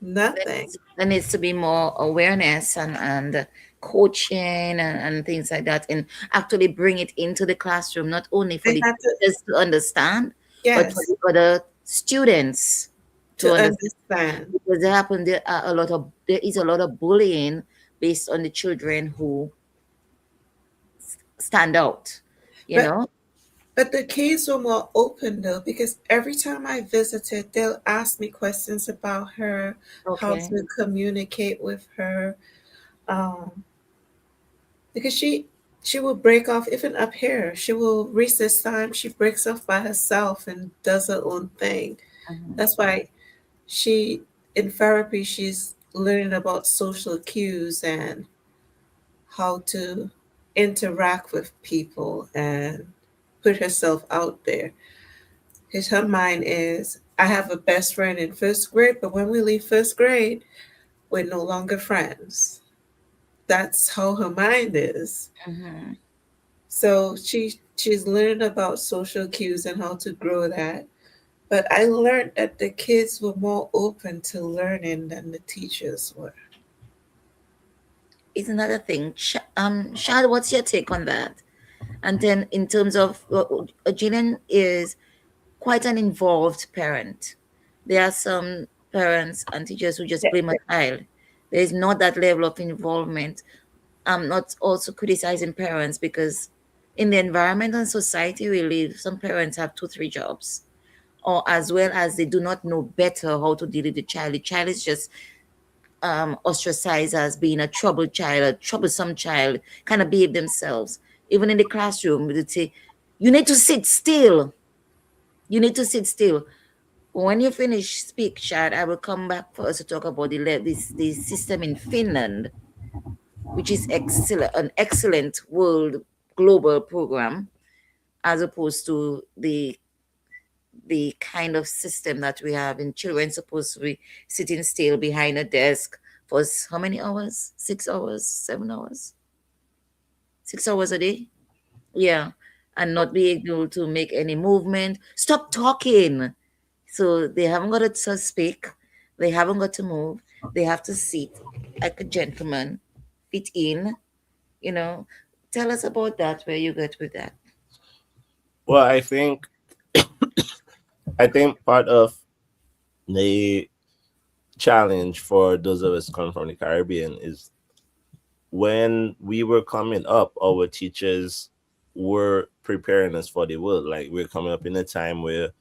Nothing. There needs to be more awareness and coaching and things like that, and actually bring it into the classroom, not only for They the have to, teachers to understand, but for yes, the other students to to understand. understand. Because there is a lot of bullying based on the children who stand out, you But know. but the kids were more open though, because every time I visited, they'll ask me questions about her, how Okay. to communicate with her. Um, because she will break off even up here. She will recess time. She breaks off by herself and does her own thing. Mhm. That's why she in therapy she's learning about social cues and how to interact with people and put herself out there. Because her mind is, I have a best friend in first grade, but when we leave first grade, we're no longer friends. That's how her mind is. Mhm. So she's learning about social cues and how to grow that. But I learned that the kids were more open to learning than the teachers were. Is another thing. Shad, what's your take on that? And then in terms of Jillian is quite an involved parent. There are some parents and teachers who just blame a child. There is not that level of involvement. I'm not also criticizing parents because in the environment and society we live, some parents have two, three jobs. Or as well as they do not know better how to deal with the child. The child is just ostracized as being a troubled child, a troublesome child, kind of behave themselves. Even in the classroom, they'd say, you need to sit still. You need to sit still. When you finish speak, Shad, I will come back for us to talk about the system in Finland, which is excellent, an excellent world global program, as opposed to the kind of system that we have in children supposed to be sitting still behind a desk for how many hours? 6 hours, 7 hours, 6 hours a day. Yeah, and not be able to make any movement. Stop talking. So they haven't got to speak, they haven't got to move, they have to sit like a gentleman, fit in, you know. Tell us about that, where you get with that. Well, I think part of the challenge for those of us coming from the Caribbean is when we were coming up, our teachers were preparing us for the world. Like we're coming up in a time where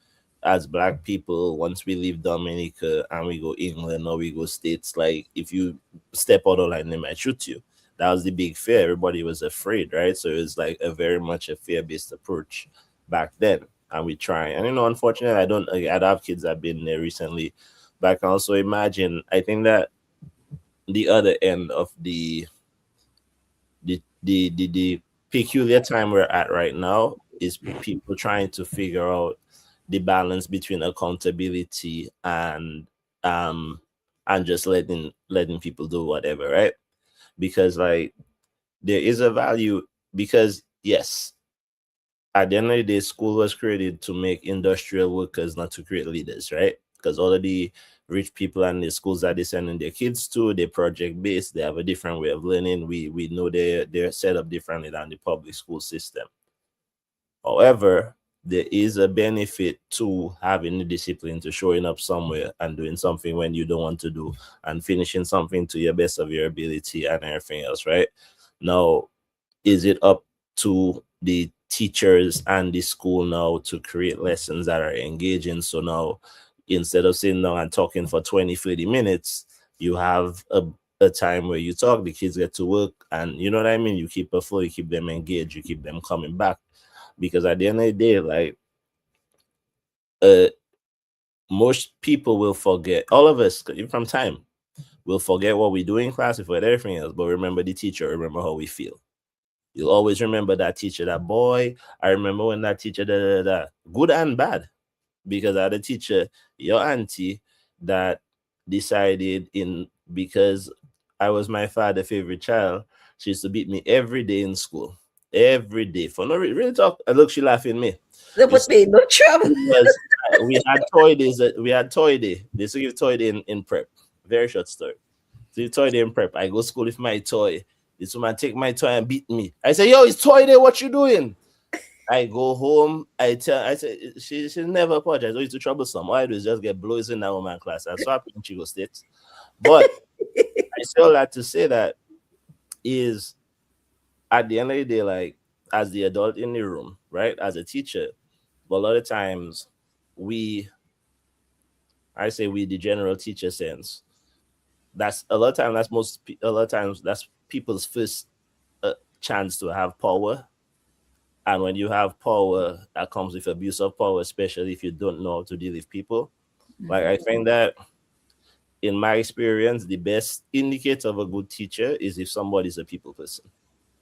as black people, once we leave Dominica and we go England or we go States, like if you step out of line, they might shoot you. That was the big fear. Everybody was afraid, right? So it was like a very much a fear-based approach back then. And we try. And unfortunately, I don't have kids that have been there recently. But I can also imagine, I think that the other end of the peculiar time we're at right now is people trying to figure out the balance between accountability um and just letting people do whatever, right? Because like there is a value, because yes, at the end of the day, school was created to make industrial workers, not to create leaders, right? Because all of the rich people and the schools that they sending their kids to, they're project based. They have a different way of learning. We know they're set up differently than the public school system. However, there is a benefit to having the discipline, to showing up somewhere and doing something when you don't want to do, and finishing something to your best of your ability and everything else, right? Now, is it up to the teachers and the school now to create lessons that are engaging? So now, instead of sitting down and talking for 20, 30 minutes, you have a time where you talk, the kids get to work, and you know what I mean? You keep a flow, you keep them engaged, you keep them coming back. Because at the end of the day, like, uh, most people will forget, all of us, even from time, will forget what we do in class, we forget everything else, but remember the teacher, remember how we feel. You'll always remember that teacher, that boy. I remember when that teacher, good and bad, because I had a teacher, your auntie, that decided because I was my father's favorite child, she used to beat me every day in school, every day for no reason. Really talk. And look, she laughing at me. They put me in no trouble. Because we had toy days. We had toy day. They used to give toy day in prep. Very short story. So you toy day in prep. I go school with my toy. This woman take my toy and beat me. I say, yo, it's toy day. What you doing? I go home. I say, she never apologize. Oh, it's too troublesome. All I do is just get blows in that woman class. I swap in Chico State. But I still like to say that is at the end of the day, like as the adult in the room, right? As a teacher, but a lot of times I say we, the general teacher sense, that's a lot of time. A lot of times that's people's first chance to have power. And when you have power, that comes with abuse of power, especially if you don't know how to deal with people. Like I think that in my experience, the best indicator of a good teacher is if somebody's a people person.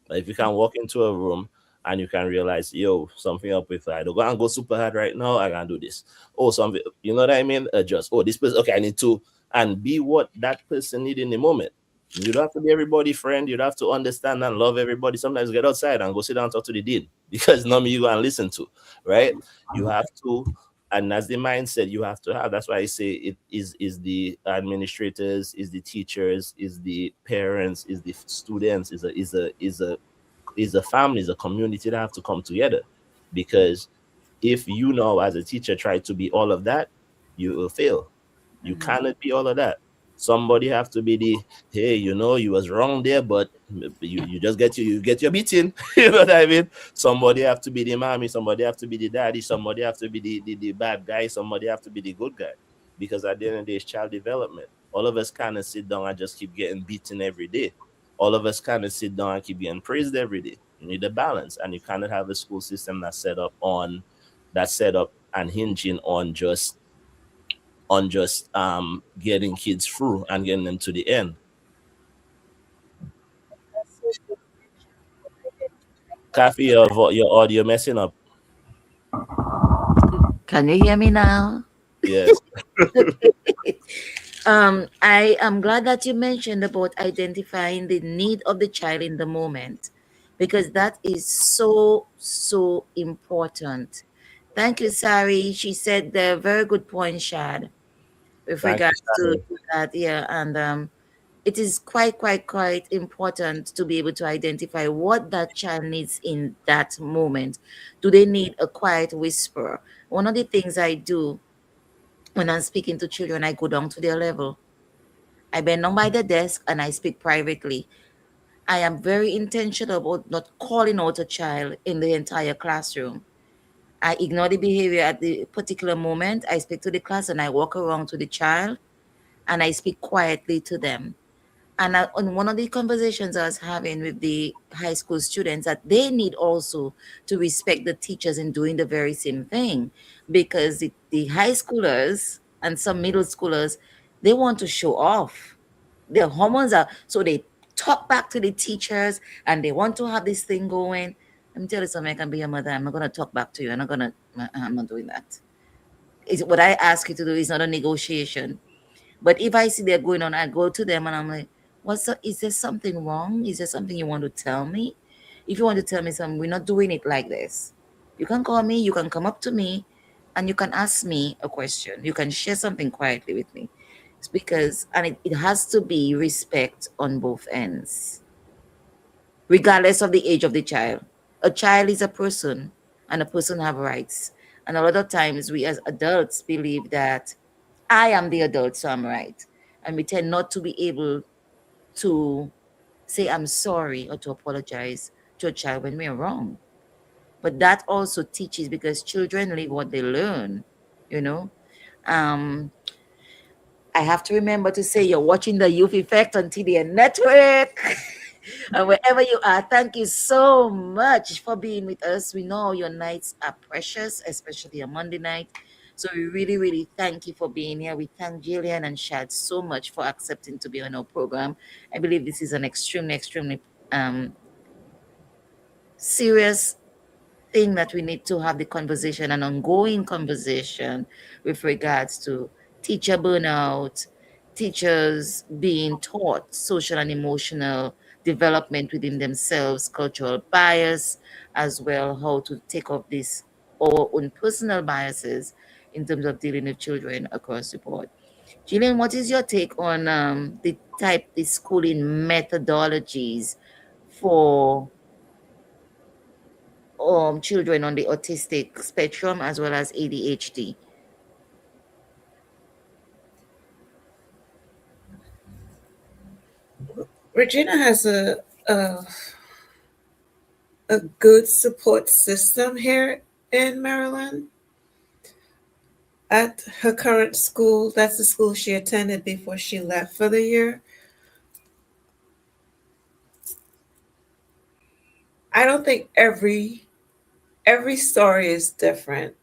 Like if you can walk into a room and you can realize, yo, something up with I don't go and go super hard right now. I can do this. Oh, something, you know what I mean? Adjust. Oh, this person, okay, I need to, and be what that person need in the moment. You don't have to be everybody friend. You don't have to understand and love everybody. Sometimes get outside and go sit down and talk to the dean because none of you go and listen to, right? You have to, and that's the mindset you have to have. That's why I say it is the administrators, is the teachers, is the parents, is the students, is a family, is a community that have to come together. Because if you know as a teacher try to be all of that, you will fail. You cannot be all of that. Somebody have to be the, hey, you was wrong there, but you just you get your beating. You know what I mean? Somebody have to be the mommy, somebody have to be the daddy, somebody have to be the bad guy, somebody have to be the good guy. Because at the end of the day, it's child development. All of us kind of sit down and just keep getting beaten every day. All of us kind of sit down and keep getting praised every day. You need a balance, and you cannot have a school system that's set up and hinging on just getting kids through and getting them to the end. Kathy, your audio messing up. Can you hear me now? Yes. I am glad that you mentioned about identifying the need of the child in the moment, because that is so important. Thank you, Sari. She said the very good point, Shad, with Thank you, regards to Sally. that. Yeah, and it is quite important to be able to identify what that child needs in that moment. Do they need a quiet whisper? One of the things I do when I'm speaking to children, I go down to their level. I bend down by the desk and I speak privately. I am very intentional about not calling out a child in the entire classroom. I ignore the behavior at the particular moment. I speak to the class and I walk around to the child and I speak quietly to them. And on one of the conversations I was having with the high school students, that they need also to respect the teachers in doing the very same thing, because the high schoolers and some middle schoolers, they want to show off. Their hormones are so they talk back to the teachers and they want to have this thing going. Let me tell you something. I can be your mother. I'm not gonna talk back to you. I'm not doing that. Is what I ask you to do is not a negotiation. But if I see they're going on, I go to them and I'm like, is there something wrong? Is there something you want to tell me? If you want to tell me something, we're not doing it like this. You can call me, you can come up to me, and you can ask me a question. You can share something quietly with me. It's because, and it has to be respect on both ends, regardless of the age of the child. A child is a person, and a person have rights. And a lot of times we as adults believe that I am the adult, so I'm right. And we tend not to be able to say I'm sorry or to apologize to a child when we're wrong. But that also teaches, because children live what they learn, you know. Um, I have to remember to say you're watching the Youth Effect on TDN Network. And wherever you are, thank you so much for being with us. We know your nights are precious, especially a Monday night. So we really, really thank you for being here. We thank Jillian and Shad so much for accepting to be on our program. I believe this is an extremely, extremely serious thing that we need to have the conversation, an ongoing conversation with regards to teacher burnout, teachers being taught social and emotional development within themselves, cultural bias, as well how to take off this our own personal biases in terms of dealing with children across the board. Gillian, what is your take on the schooling methodologies for children on the autistic spectrum as well as ADHD? Regina has a a good support system here in Maryland. At her current school, that's the school she attended before she left for the year. I don't think every story is different.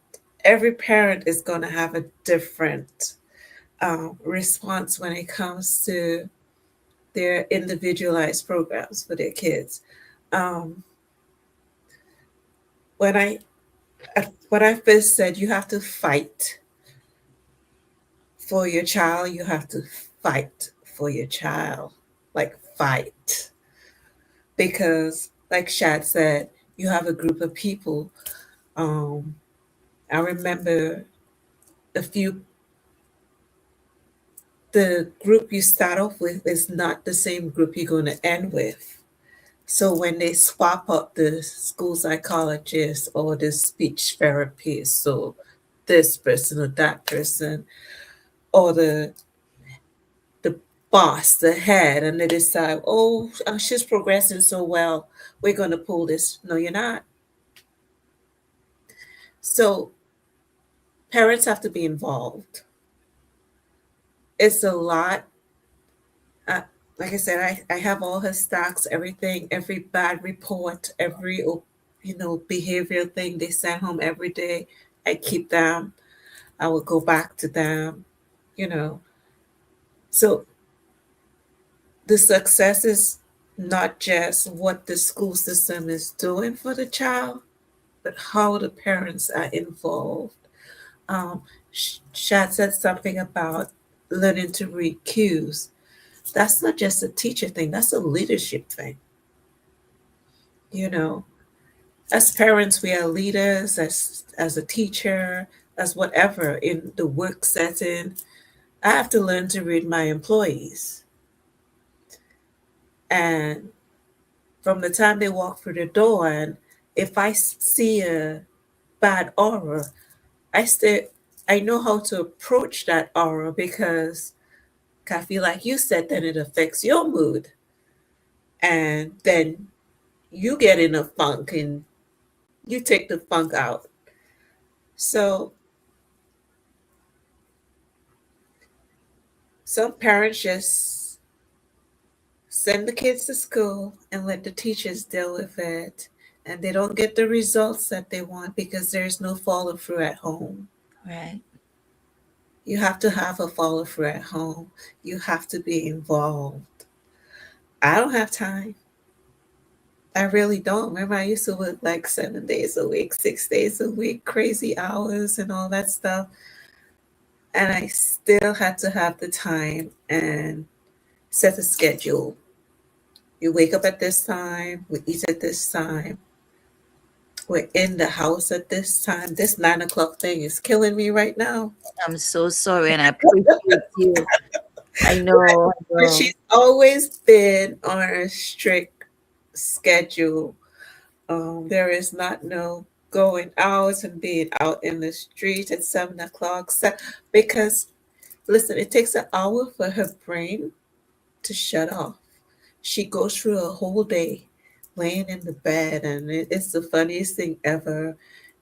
Every parent is going to have a different response when it comes to their individualized programs for their kids. Um, when I first said you have to fight for your child, you have to fight for your child, like fight, because like Shad said, you have a group of people. Um, I remember a few the group you start off with is not the same group you're going to end with. So when they swap up the school psychologist or the speech therapist, so this person or that person, or the boss, the head, and they decide, oh, she's progressing so well, we're going to pull this. No, you're not. So parents have to be involved. It's a lot. Uh, like I said, I have all her stocks, everything, every bad report, every behavior thing they send home every day. I keep them. I will go back to them. You know, so the success is not just what the school system is doing for the child, but how the parents are involved. Um, Shad said something about learning to read cues. That's not just a teacher thing, that's a leadership thing. You know, as parents, we are leaders, as a teacher, as whatever in the work setting. I have to learn to read my employees. And from the time they walk through the door, and if I see a bad aura, I still I know how to approach that aura, because I feel like you said, then it affects your mood. And then you get in a funk and you take the funk out. So some parents just send the kids to school and let the teachers deal with it. And they don't get the results that they want because there's no follow through at home. Right. You have to have a follow through at home. You have to be involved. I don't have time. I really don't. Remember, I used to work like 7 days a week, 6 days a week, crazy hours and all that stuff. And I still had to have the time and set a schedule. You wake up at this time, we eat at this time, we're in the house at this time. This 9 o'clock thing is killing me right now. I'm so sorry, and I appreciate you. I know, I But know. she's always been on a strict schedule. There is not no going out and being out in the street at 7 o'clock. So, because listen, it takes an hour for her brain to shut off. She goes through a whole day laying in the bed, and it's the funniest thing ever.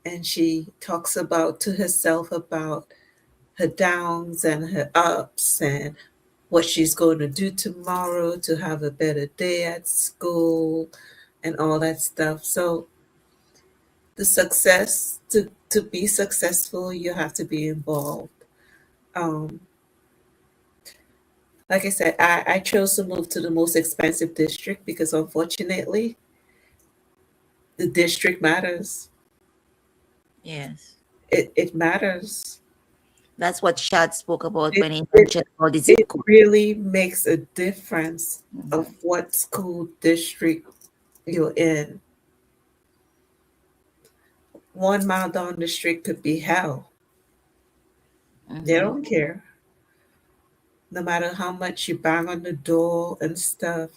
And she talks about to herself about her downs and her ups and what she's going to do tomorrow to have a better day at school and all that stuff. So the success to be successful, you have to be involved. Um, like I said, I chose to move to the most expensive district because unfortunately the district matters. Yes. It matters. That's what Shad spoke about It, when he it mentioned about the zip it code. really makes a difference of Mhm. what school district you're in. 1 mile down the street could be hell. They Mhm. don't care. No matter how much you bang on the door and stuff,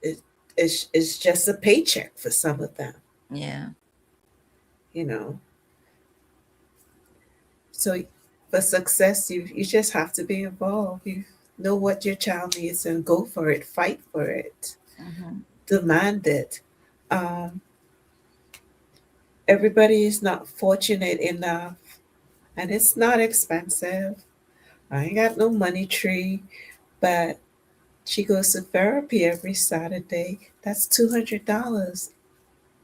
it, it's just a paycheck for some of them, Yeah. you know. So for success, you just have to be involved. You know what your child needs and go for it, fight for it, Mhm. demand it. Um, Everybody is not fortunate enough, and it's not expensive. I ain't got no money tree, but she goes to therapy every Saturday. That's $200.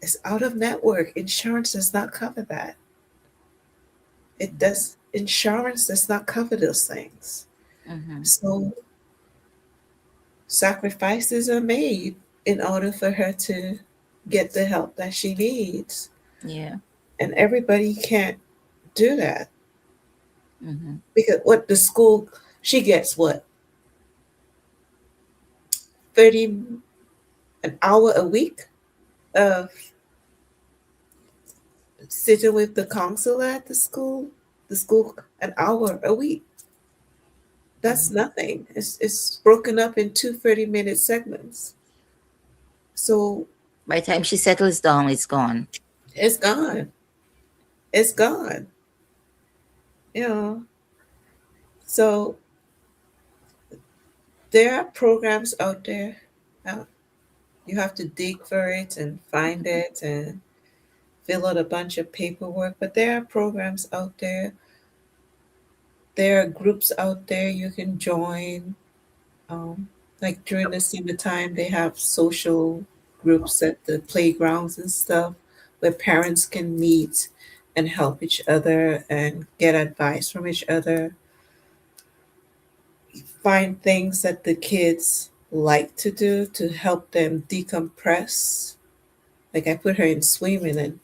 It's out of network. Insurance does not cover that. It does. Insurance does not cover those things. Mhm. So sacrifices are made in order for her to get the help that she needs. Yeah. And everybody can't do that Mhm. because what the school she gets what 30 an hour a week of sitting with the counselor at the school an hour a week. That's Mhm. nothing. It's broken up in 2 30-minute segments. So By the time she settles down, it's gone. it's gone. It's gone. You know. So there are programs out there. Uh, you have to dig for it and find Mhm. it and fill out a bunch of paperwork. But there are programs out there. There are groups out there you can join. Um, like during the summertime, they have social groups at the playgrounds and stuff where parents can meet and help each other and get advice from each other, find things that the kids like to do to help them decompress. Like I put her in swimming, and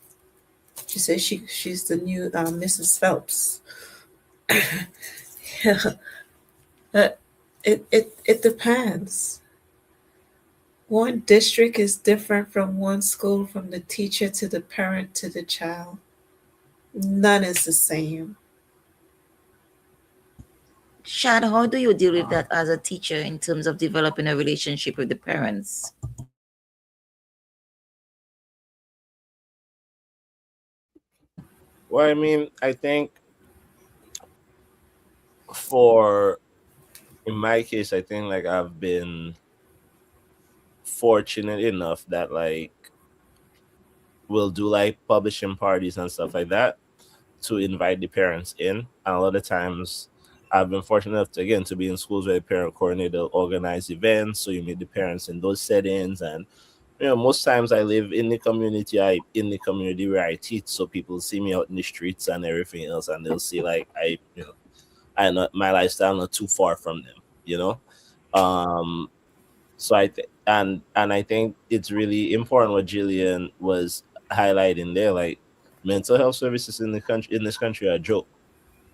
she says she's the new Mrs. Phelps. Yeah, it depends. One district is different from one school, from the teacher to the parent to the child. None is the same. Shad, how do you deal with that as a teacher in terms of developing a relationship with the parents? Well, I mean, I think for in my case, I think like I've been fortunate enough that like we'll do like publishing parties and stuff like that. to invite the parents in. And a lot of times I've been fortunate enough to, again, to be in schools where the parent coordinator organize events, so you meet the parents in those settings. And most times I live in the community, I in the community where I teach, so people see me out in the streets and everything else, and they'll see like I not my lifestyle not too far from them, you know. Um, so I think and I think it's really important what Jillian was highlighting there. Like, mental health services in this country are a joke.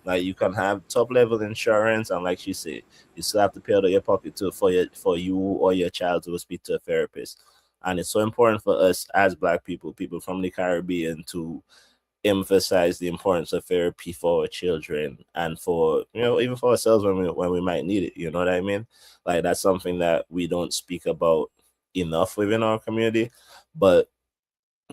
Like, you can have top level insurance, and like she said, you still have to pay out of your pocket to for you or your child to speak to a therapist. And it's so important for us as Black people, people from the Caribbean, to emphasize the importance of therapy for our children, and for even for ourselves when we might need it. You know what I mean? Like, that's something that we don't speak about enough within our community. But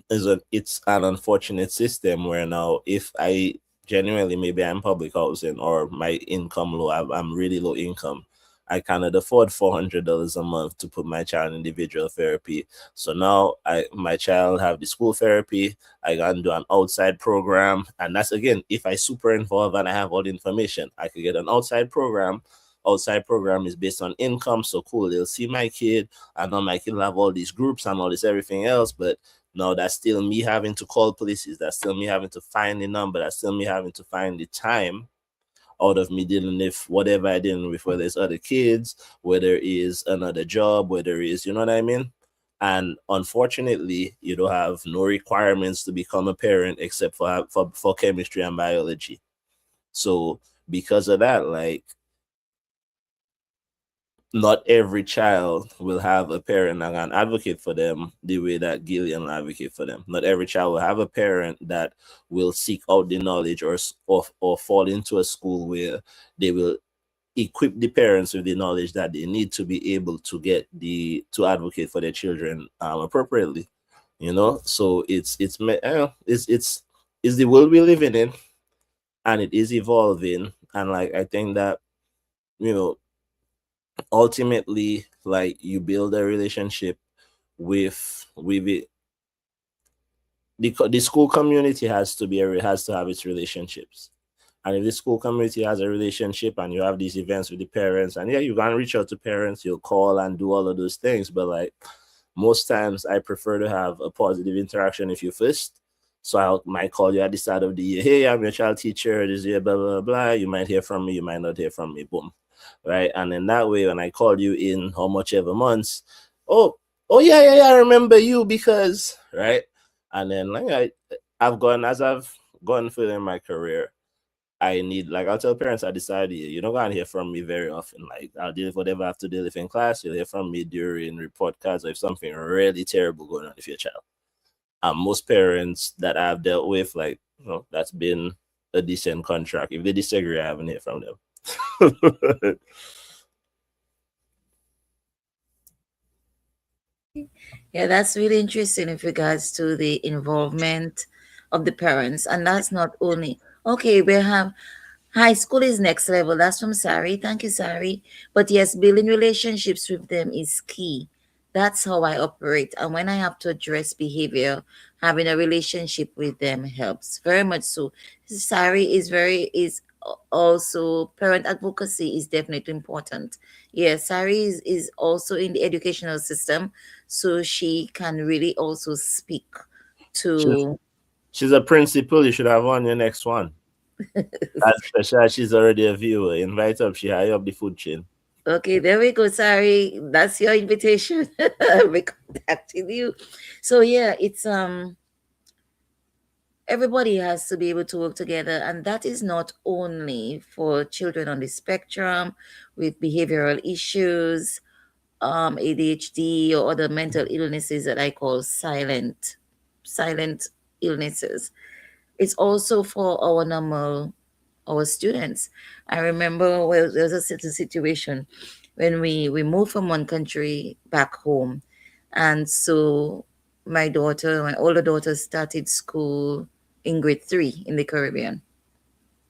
it's an unfortunate system where now, if I genuinely, maybe I'm public housing or my income low, I'm really low income, I cannot afford $400 a month to put my child in individual therapy. So now my child have the school therapy. I can do an outside program, and that's, again, if I super involved and I have all the information, I could get an outside program. Outside program is based on income, so cool. They'll see my kid, and now my kid will have all these groups and all this everything else, but no, that's still me having to call policies. That's still me having to find the number. That's still me having to find the time out of me dealing with whatever I dealing with, whether it's other kids, whether it is another job, whether it is, you know what I mean? And unfortunately, you don't have no requirements to become a parent except for chemistry and biology. So because of that, like, not every child will have a parent that can advocate for them the way that Gillian will advocate for them. Not every child will have a parent that will seek out the knowledge, or fall into a school where they will equip the parents with the knowledge that they need to be able to to advocate for their children appropriately. So it's the world we're living in, and it is evolving. And like, I think that you know ultimately, like, you build a relationship with it. The school community has to have its relationships. And if the school community has a relationship and you have these events with the parents, and yeah, you can reach out to parents, you'll call and do all of those things, but like, most times I prefer to have a positive interaction with you first. So I might call you at the start of the year. Hey, I'm your child teacher this year, blah blah blah. You might hear from me, you might not hear from me. Boom. Right. And then that way, when I call you in how much ever months, oh, yeah, yeah, yeah, I remember you, because right. And then, like, I've gone further in my career, I need, like, I'll tell parents at the start of the year, you're not gonna hear from me very often. Like, I'll deal with whatever I have to deal with in class. You'll hear from me during report cards, or if something really terrible going on with your child. And most parents that I've dealt with, like, that's been a decent contract. If they disagree, I haven't heard from them. Yeah, that's really interesting in regards to the involvement of the parents. And that's not only, okay, we have high school is next level. That's from Sari. Thank you, Sari. But yes, building relationships with them is key. That's how I operate. And when I have to address behavior, having a relationship with them helps very much so. Sari is also parent advocacy is definitely important. Yes, Sari is also in the educational system, so she can really also speak she's, to. she's a principal. You should have on your next one. As special as she's already a viewer. Invite up. She high up the food chain. Okay, there we go. Sorry, that's your invitation. We're contacting you. So yeah, it's everybody has to be able to work together, and that is not only for children on the spectrum with behavioral issues, ADHD or other mental illnesses that I call silent illnesses. It's also for our students. I remember, well, there was a certain situation when we moved from one country back home, and so my older daughter, started school in grade 3 in the Caribbean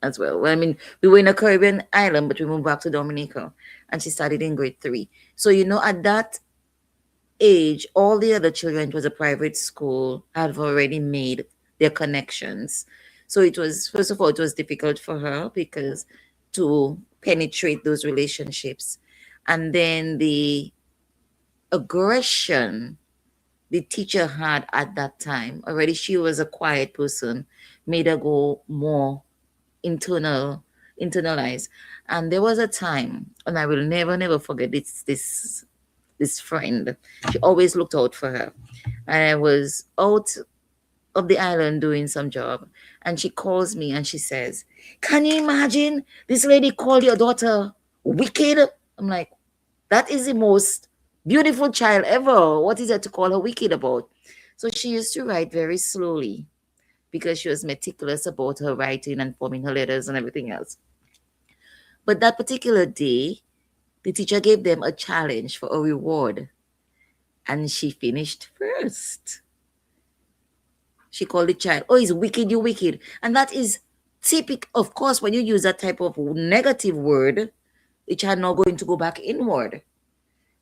as well. Well, I mean, we were in a Caribbean island, but we moved back to Dominica, and she started in grade 3. So at that age, all the other children, it was a private school, have already made their connections. So it was, first of all, it was difficult for her because to penetrate those relationships. And then the aggression the teacher had at that time, already she was a quiet person, made her go more internal, internalized. And there was a time, and I will never, never forget this friend. She always looked out for her. And I was out of the island doing some job, and she calls me and she says, "Can you imagine this lady called your daughter wicked?" I'm like, that is the most beautiful child ever. What is it to call her wicked about? So she used to write very slowly because she was meticulous about her writing and forming her letters and everything else. But that particular day, the teacher gave them a challenge for a reward, and she finished first. She called the child, "Oh, he's wicked, you wicked." And that is typical. Of course, when you use that type of negative word, the child not going to go back inward.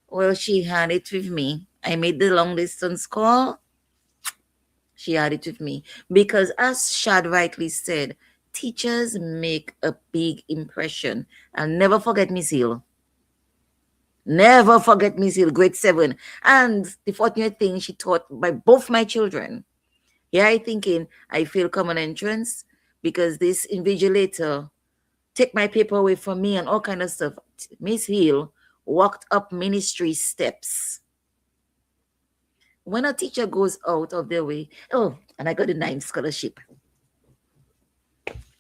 Well, she had it with me. I made the long distance call. She had it with me because, as Shad rightly said, teachers make a big impression. I'll never forget Miss Hill. Never forget Miss Hill, grade 7. And the fortunate thing, she taught by both my children. Yeah, I thinking I failed common entrance because this invigilator take my paper away from me and all kind of stuff. Miss Hill walked up ministry steps. When a teacher goes out of their way, oh, and I got a 9 scholarship.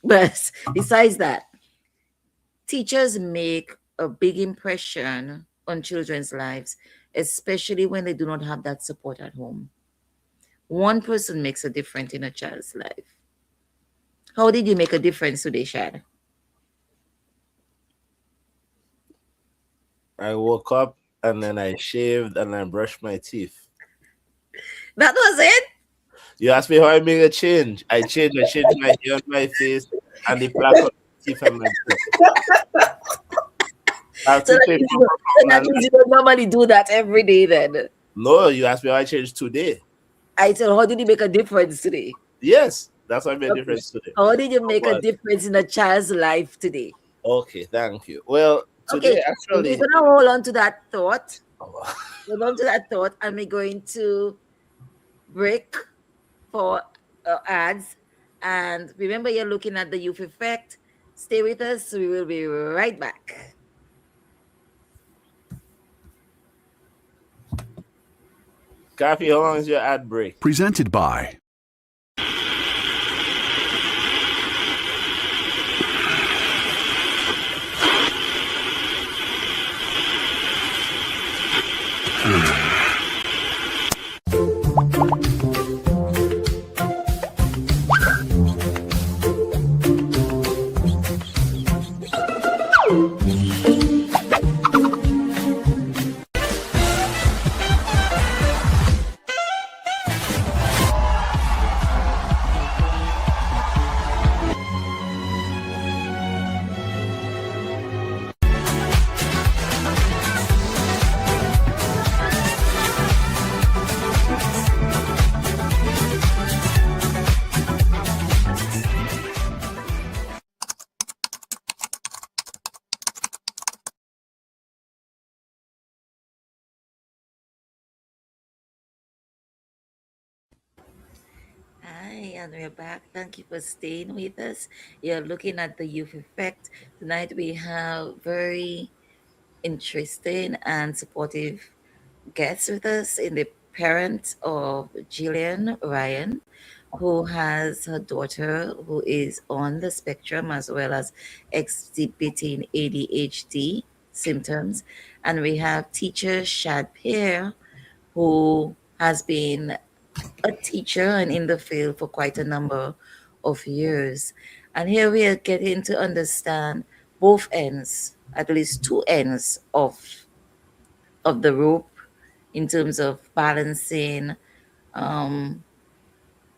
But besides that, teachers make a big impression on children's lives, especially when they do not have that support at home. One person makes a difference in a child's life. How did you make a difference today, Shad? I woke up and then I shaved and I brushed my teeth. That was it? You asked me how I made a change. I changed my hair on my face and the plaque on my teeth and my breath. So that means you don't normally do that every day then. No, you asked me how I changed today. I said, how did you make a difference today? Yes, that's what made a difference today. How did you make a difference in a child's life today? Okay, thank you. Well, today actually, we're gonna hold on to that thought. Hold on to that thought, and we're going to break for ads. And remember, you're looking at the youth effect. Stay with us. We will be right back. Kathy, how long is your ad break? Presented by Hi, and we're back. Thank you for staying with us. You're looking at the youth effect. Tonight we have very interesting and supportive guests with us in the parent of Jillian Ryan, who has her daughter who is on the spectrum as well as exhibiting ADHD symptoms. And we have teacher Shad Pear, who has been a teacher and in the field for quite a number of years. And here we are getting to understand both ends, at least two ends of the rope in terms of balancing the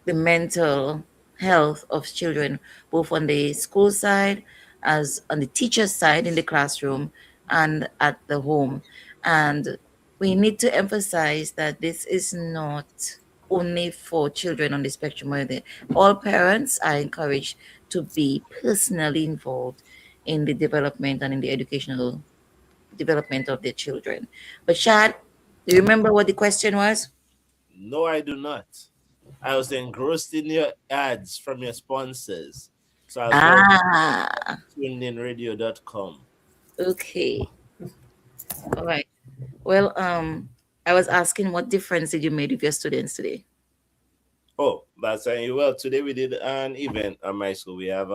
mental health of children, both on the school side as on the teacher's side in the classroom and at the home. And we need to emphasize that this is not only for children on the spectrum, or all parents are encouraged to be personally involved in the development and in the educational development of their children. But Shad, do you remember what the question was? No, I do not. I was engrossed in your ads from your sponsors. So I was very Ah, tunedinradio.com. okay. All right. Well, I was asking what difference did you make with your students today? Oh, that's saying well. Today we did an event at my school. We have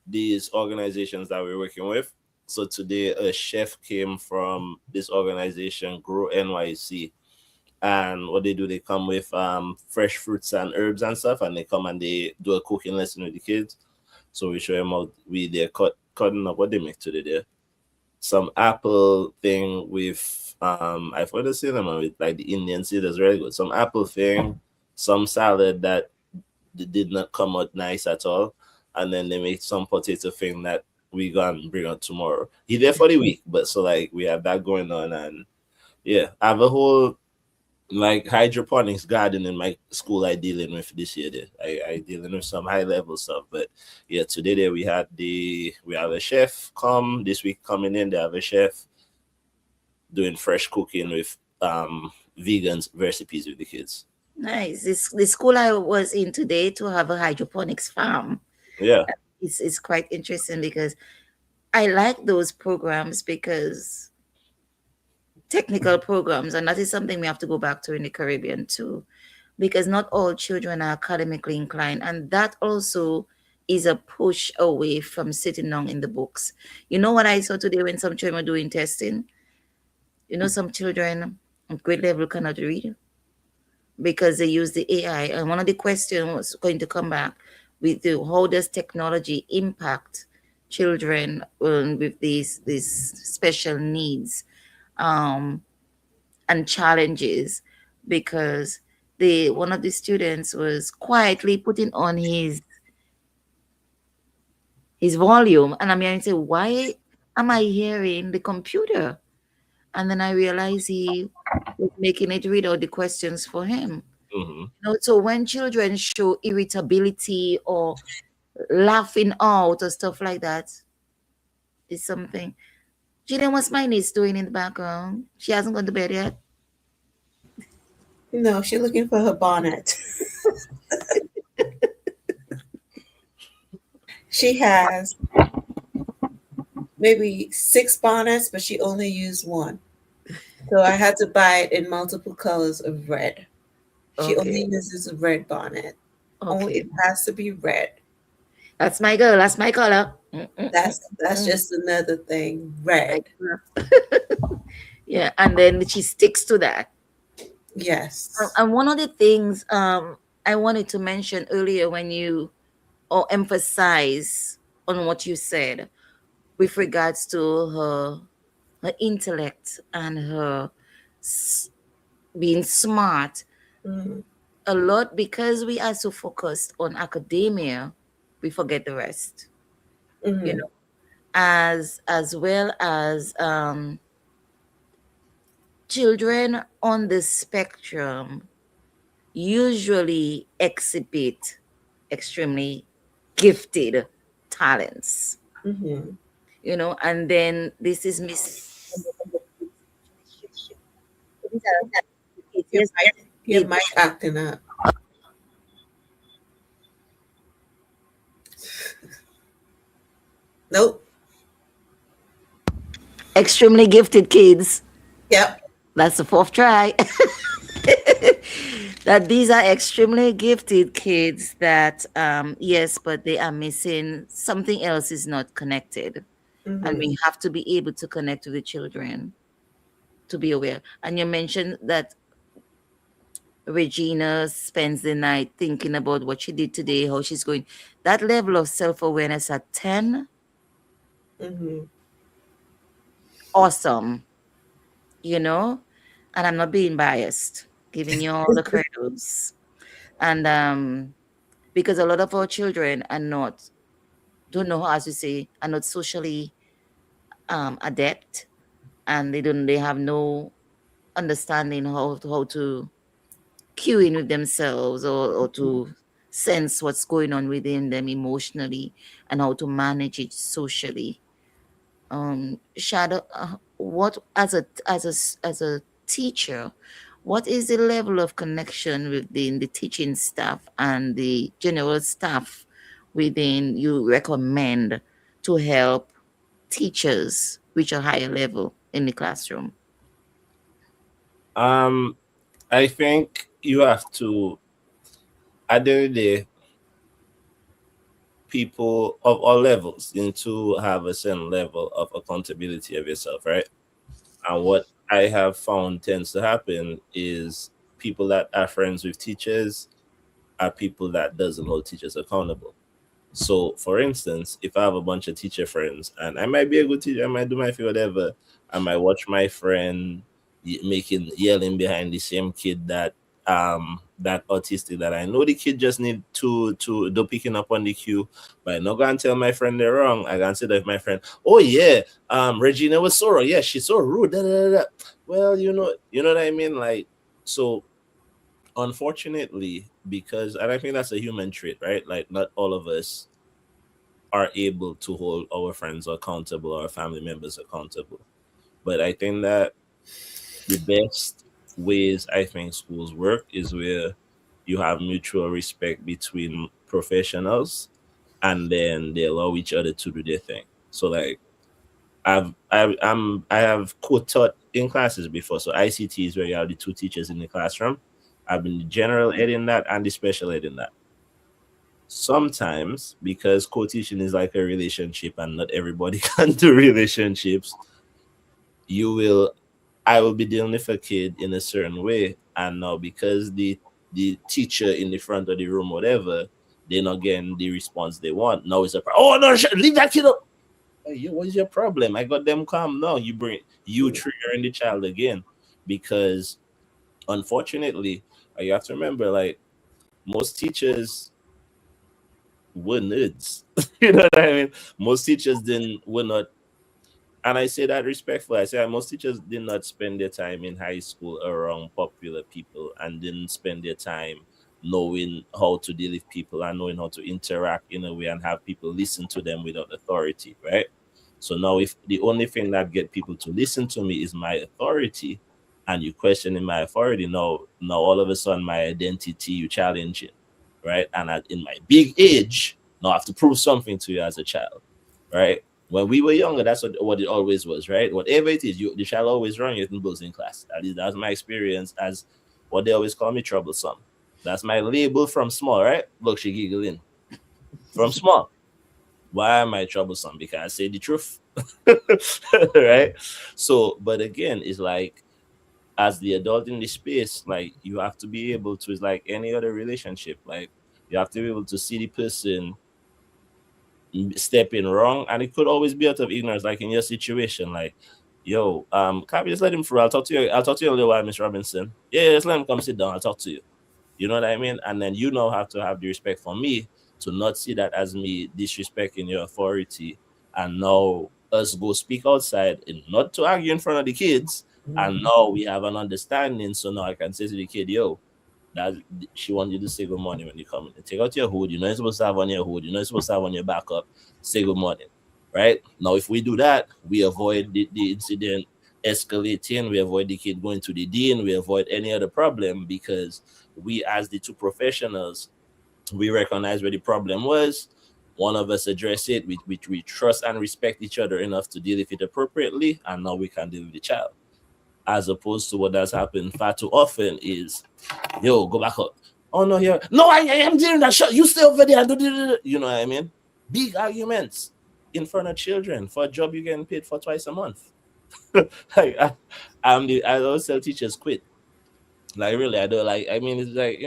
these organizations that we're working with. So today a chef came from this organization, Grow NYC. And what they do, they come with fresh fruits and herbs and stuff, and they come and they do a cooking lesson with the kids. So we show them how we they're cutting up what they make today there. Some apple thing with I forgot to say them with like the Indian seed is very good. Some apple thing, some salad that did not come out nice at all. And then they make some potato thing that we gonna bring out tomorrow. He there for the week, but so like we have that going on. And yeah, I have a whole like hydroponics garden in my school I dealing with this year there. I dealing with some high level stuff. But yeah, today there we have a chef come this week coming in. They have a chef doing fresh cooking with vegans recipes with the kids. Nice. This the school I was in today to have a hydroponics farm. Yeah. It's quite interesting because I like those programs because technical programs, and that is something we have to go back to in the Caribbean too, because not all children are academically inclined, and that also is a push away from sitting down in the books. You know what I saw today when some children were doing testing? You know, some children at grade level cannot read because they use the AI. And one of the questions was going to come back with the, how does technology impact children with these special needs and challenges? Because the one of the students was quietly putting on his volume, and I'm hearing say, "Why am I hearing the computer?" And then I realized he was making it read out the questions for him. Mm-hmm. You know, so when children show irritability or laughing out or stuff like that, is something. Jillian, what's my niece doing in the background? She hasn't gone to bed yet. No, she's looking for her bonnet. She has maybe 6 bonnets, but she only used one. So I had to buy it in multiple colors of red. She only Okay, uses a red bonnet. Only okay. it has to be red. That's my girl. That's my color. That's just another thing. My Red. girl. Yeah, and then she sticks to that. Yes. And one of the things I wanted to mention earlier when you or emphasize on what you said with regards to her intellect and her being smart, Mm-hmm. a lot because we are so focused on academia, we forget the rest. You Mm-hmm. know, as well as children on the spectrum usually exhibit extremely gifted talents, Mm-hmm. you know, and then this is Your yes, mic, your it mic acting up. Nope. extremely gifted kids. Yep. That's the fourth try. That these are extremely gifted kids that yes, but they are missing something else is not connected. And Mm-hmm. we have to be able to connect with the children to be aware. And you mentioned that Regina spends the night thinking about what she did today, how she's going. That level of self-awareness at 10, Mm-hmm. awesome, you know? And I'm not being biased, giving you all the credits. And because a lot of our children are not, don't know how, as you say, are not socially adept, and they have no understanding how to queuing with themselves, or to sense what's going on within them emotionally and how to manage it socially. Shadow, what as a teacher, what is the level of connection within the teaching staff and the general staff within you recommend to help teachers reach a higher level in the classroom? Um, I think you have to, at the end of the day, people of all levels need to have a certain level of accountability of yourself, right? And what I have found tends to happen is people that are friends with teachers are people that doesn't hold teachers accountable. So, for instance, if I have a bunch of teacher friends and I might be a good teacher, I might do my thing, whatever, I might watch my friend making yelling behind the same kid that autistic that I know the kid just need to do picking up on the cue, but I'm not gonna tell my friend they're wrong. I can say that if my friend, oh yeah, Regina was so wrong. Yeah, she's so rude. Da, da, da, da. Well, you know what I mean? Like, so unfortunately, because and I think that's a human trait, right? Like not all of us are able to hold our friends accountable or our family members accountable. But I think that the best ways I think schools work is where you have mutual respect between professionals and then they allow each other to do their thing. So like I have co-taught in classes before. So ICT is where you have the two teachers in the classroom. I've been the general ed in that and the special ed in that. Sometimes because co-teaching is like a relationship and not everybody can do relationships, you will I will be dealing with a kid in a certain way, and now because the teacher in the front of the room, whatever, they're not getting the response they want. Now it's a oh no, leave that kid up. Hey, what is your problem? I got them calm. No, you triggering the child again, because unfortunately, you have to remember, like most teachers were nerds. You know what I mean? Most teachers didn't were not, and I say that respectfully. I say most teachers did not spend their time in high school around popular people and didn't spend their time knowing how to deal with people and knowing how to interact in a way and have people listen to them without authority, right? So now if the only thing that get people to listen to me is my authority and you questioning my authority, now all of a sudden my identity you challenging, right? And in my big age, now I have to prove something to you as a child, right? When we were younger, that's what it always was, right? Whatever it is, you shall always run your things in class. At least that's my experience as what they always call me troublesome. That's my label from small, right? Look, she giggling. From small. Why am I troublesome? Because I say the truth. Right? So, but again, it's like as the adult in the space, like you have to be able to, it's like any other relationship. Like you have to be able to see the person step in wrong, and it could always be out of ignorance, like in your situation, like, yo, can't we just let him through? I'll talk to you in a little while, Miss Robinson. Yeah, just let him come sit down, I'll talk to you. You know what I mean? And then you now have to have the respect for me to not see that as me disrespecting your authority. And now us go speak outside and not to argue in front of the kids. And now we have an understanding. So now I can say to the kid, yo, that she wants you to say good morning when you come in. Take out your hood. You know you're supposed to have on your hood. You know you're supposed to have on your backup. Say good morning. Right? Now, if we do that, we avoid the incident escalating. We avoid the kid going to the dean. We avoid any other problem because we, as the two professionals, we recognize where the problem was. One of us address it. We trust and respect each other enough to deal with it appropriately. And now we can deal with the child. As opposed to what does happen far too often is, yo, go back up. Oh no, here. No, I am doing that shot. You stay over there and do. You know what I mean? Big arguments in front of children for a job you're getting paid for twice a month. Like I always tell teachers quit. Like really, I don't like. I mean, it's like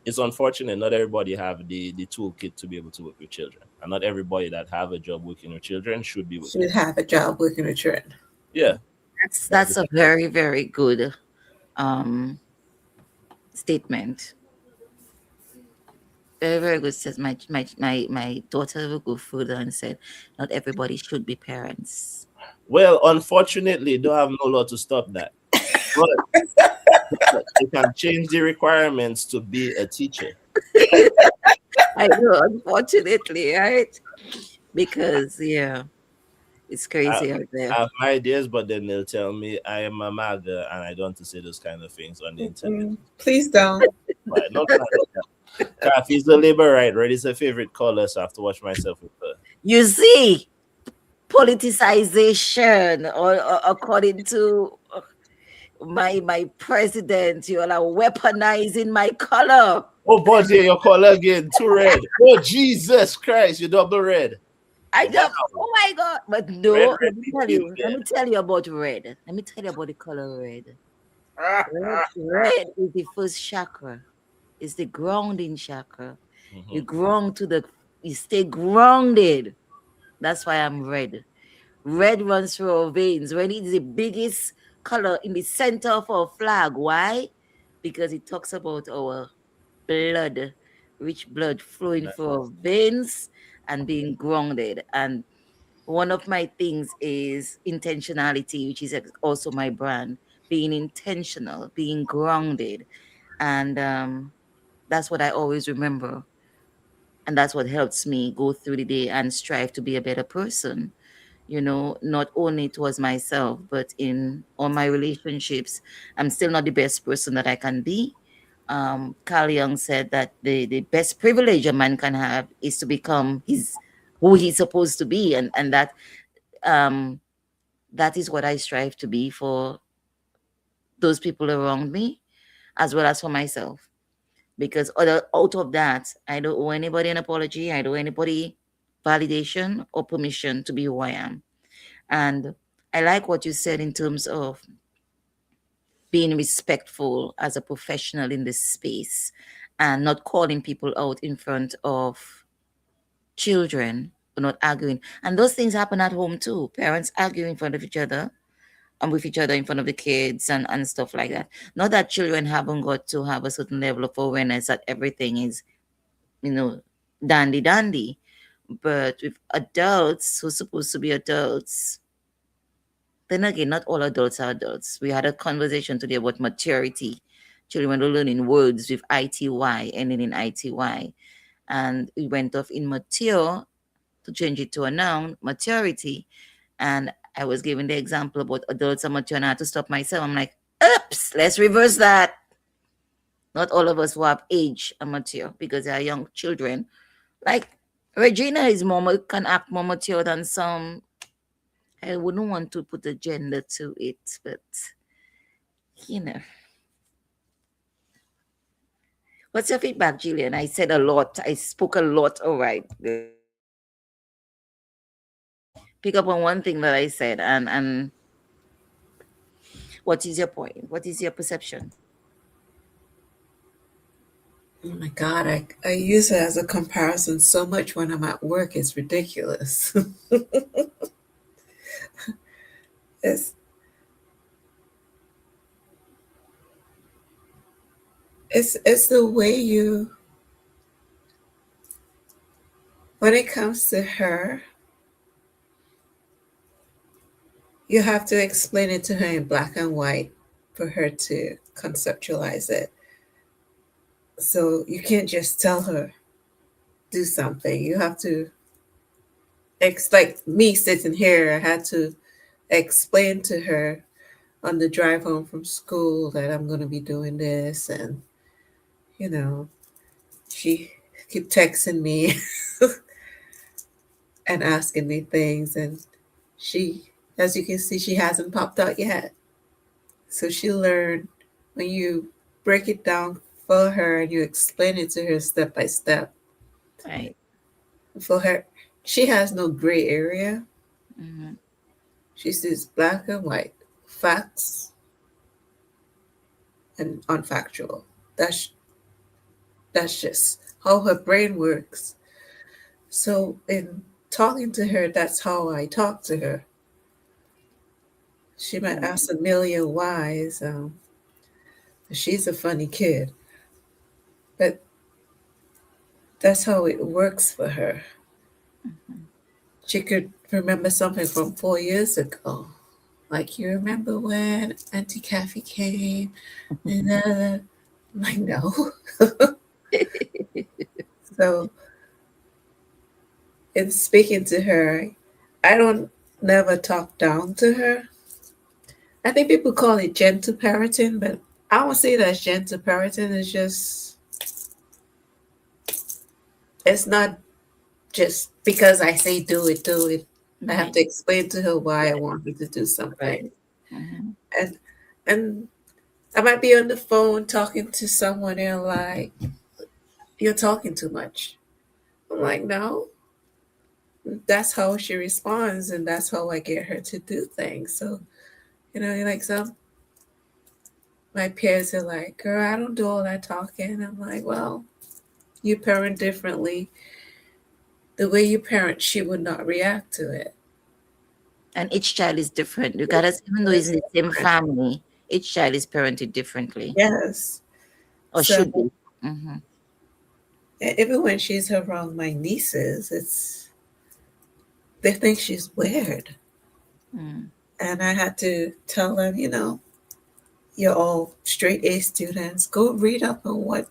it's unfortunate. Not everybody have the toolkit to be able to work with children, and not everybody that have a job working with children should be working. Should have a job working with children. Yeah, That's a very, very good um statement. Very, very good. Says my daughter will go further and said, not everybody should be parents. well, unfortunately, don't have no law to stop that. But They can change the requirements to be a teacher. I know, unfortunately, right? Because yeah, it's I, crazy out there. I have my ideas, but then they'll tell me I am a MAGA and I don't want to say those kind of things on the internet. Please don't. But no, coffee is the labor right. Red is a favorite color, so I have to wash myself with her. You see, politicization, or according to my president, you are weaponizing my color. Oh, but yeah, your color again, too red. Oh, Jesus Christ, you double red. I Wow. don't. Oh my God! But Red, no, red, let me tell you about red. Let me tell you about the color red. Red is the first chakra. It's the grounding chakra. You ground to the. You stay grounded. That's why I'm red. Red runs through our veins. Red is the biggest color in the center of our flag. Why? Because it talks about our blood, rich blood flowing through our veins and being grounded. And one of my things is intentionality, which is also my brand, being intentional, being grounded. And that's what I always remember. And that's what helps me go through the day and strive to be a better person. Not only towards myself, but in all my relationships. I'm still not the best person that I can be. Carl Jung said that the best privilege a man can have is to become who he's supposed to be. And um, that is what I strive to be for those people around me, as well as for myself. Because out of that, I don't owe anybody an apology. I don't owe anybody validation or permission to be who I am. And I like what you said in terms of being respectful as a professional in this space and not calling people out in front of children, or not arguing. And those things happen at home too. Parents argue in front of each other and with each other in front of the kids and stuff like that. Not that children haven't got to have a certain level of awareness that everything is, dandy dandy. But with adults who's supposed to be adults, then again, not all adults are adults. We had a conversation today about maturity. Children are learning words with ITY, ending in ITY. And we went off immature to change it to a noun, maturity. And I was giving the example about adults are mature, and I had to stop myself. I'm like, oops, let's reverse that. Not all of us who have age are mature because they are young children. Like Regina can act more mature than some. I wouldn't want to put a gender to it, but you know. What's your feedback, Jillian? I said a lot. I spoke a lot. All right. Pick up on one thing that I said, and what is your point? What is your perception? Oh my God, I use it as a comparison so much when I'm at work. It's ridiculous. it's it's the way when it comes to her, you have to explain it to her in black and white for her to conceptualize it. So you can't just tell her do something. You have to like me sitting here, I had to explain to her on the drive home from school that I'm going to be doing this, and she keep texting me and asking me things, and she, as you can see, she hasn't popped out yet. So she learned when you break it down for her and you explain it to her step by step. Right. For her, she has no gray area. Mm-hmm. She sees black and white, facts and unfactual. That's just how her brain works. So in talking to her, that's how I talk to her. She might ask a million whys. She's a funny kid, but that's how it works for her. Mm-hmm. She could remember something from 4 years ago. Like, you remember when Auntie Kathy came? And I'm like, no. So, in speaking to her, I don't never talk down to her. I think people call it gentle parenting, but I won't say that's gentle parenting. It's just, it's not just because I say do it, do it. I have Right. to explain to her why I Right. want her to do Right. something. Mm-hmm. And and I might be on the phone talking to someone and like, you're talking too much. I'm like, no, that's how she responds, and that's how I get her to do things. So, like some my peers are like, girl, I don't do all that talking. I'm like, well, you parent differently. The way you parent, she would not react to it. And each child is different. Regardless, even though it's It's in the same different. family, each child is parented differently Yes. or So should be. Mm-hmm. even when she's around my nieces, they think she's weird. Mm. And I had to tell them, you're all straight A students. Go read up on what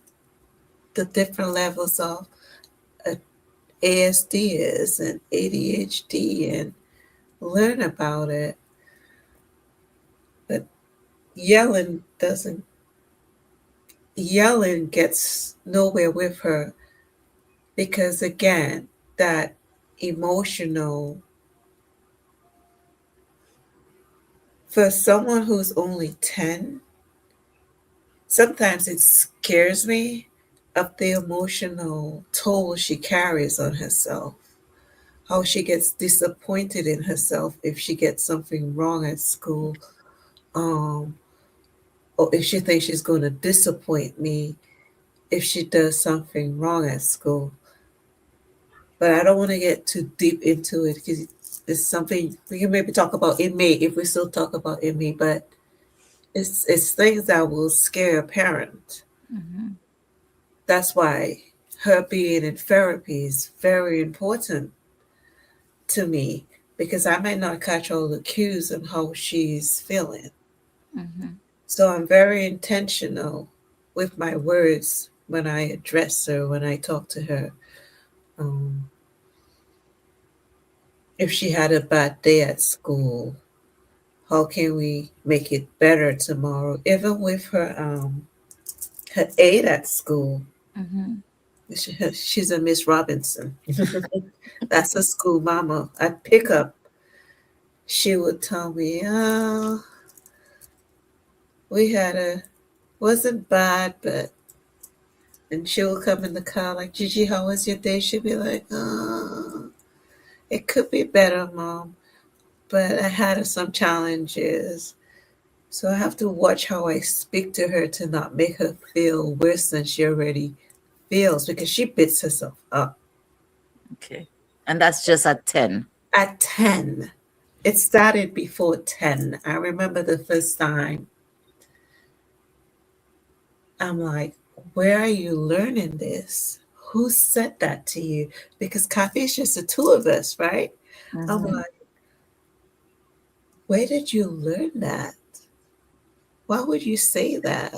the different levels of uh, ASD is and ADHD and learn about it. But yelling doesn't, yelling gets nowhere with her because, again, that emotional, for someone who's only 10, sometimes it scares me of the emotional toll she carries on herself. How she gets disappointed in herself if she gets something wrong at school, um, or if she thinks she's going to disappoint me if she does something wrong at school. But I don't want to get too deep into it because it's something we can maybe talk about in May if we still talk about in May. But it's things that will scare a parent. Mm-hmm. That's why her being in therapy is very important to me because I might not catch all the cues of how she's feeling. Mm-hmm. So I'm very intentional with my words when I address her, when I talk to her. Um, if she had a bad day at school, how can we make it better tomorrow? Even with her aide at school, Mm-hmm. she's a Miss Robinson. That's a school mama. At pickup, she would tell me, "Oh, we had a wasn't bad, but," and she will come in the car like, "Gigi, how was your day?" She'd be like, "Oh, it could be better, mom, but I had some challenges." So I have to watch how I speak to her to not make her feel worse than she already feels because she beats herself up. Okay. And that's just at 10. At 10, it started before 10. I remember the first time I'm like, where are you learning this? Who said that to you? Because coffee is just the two of us, right? I'm Mm-hmm. like, where did you learn that? Why would you say that?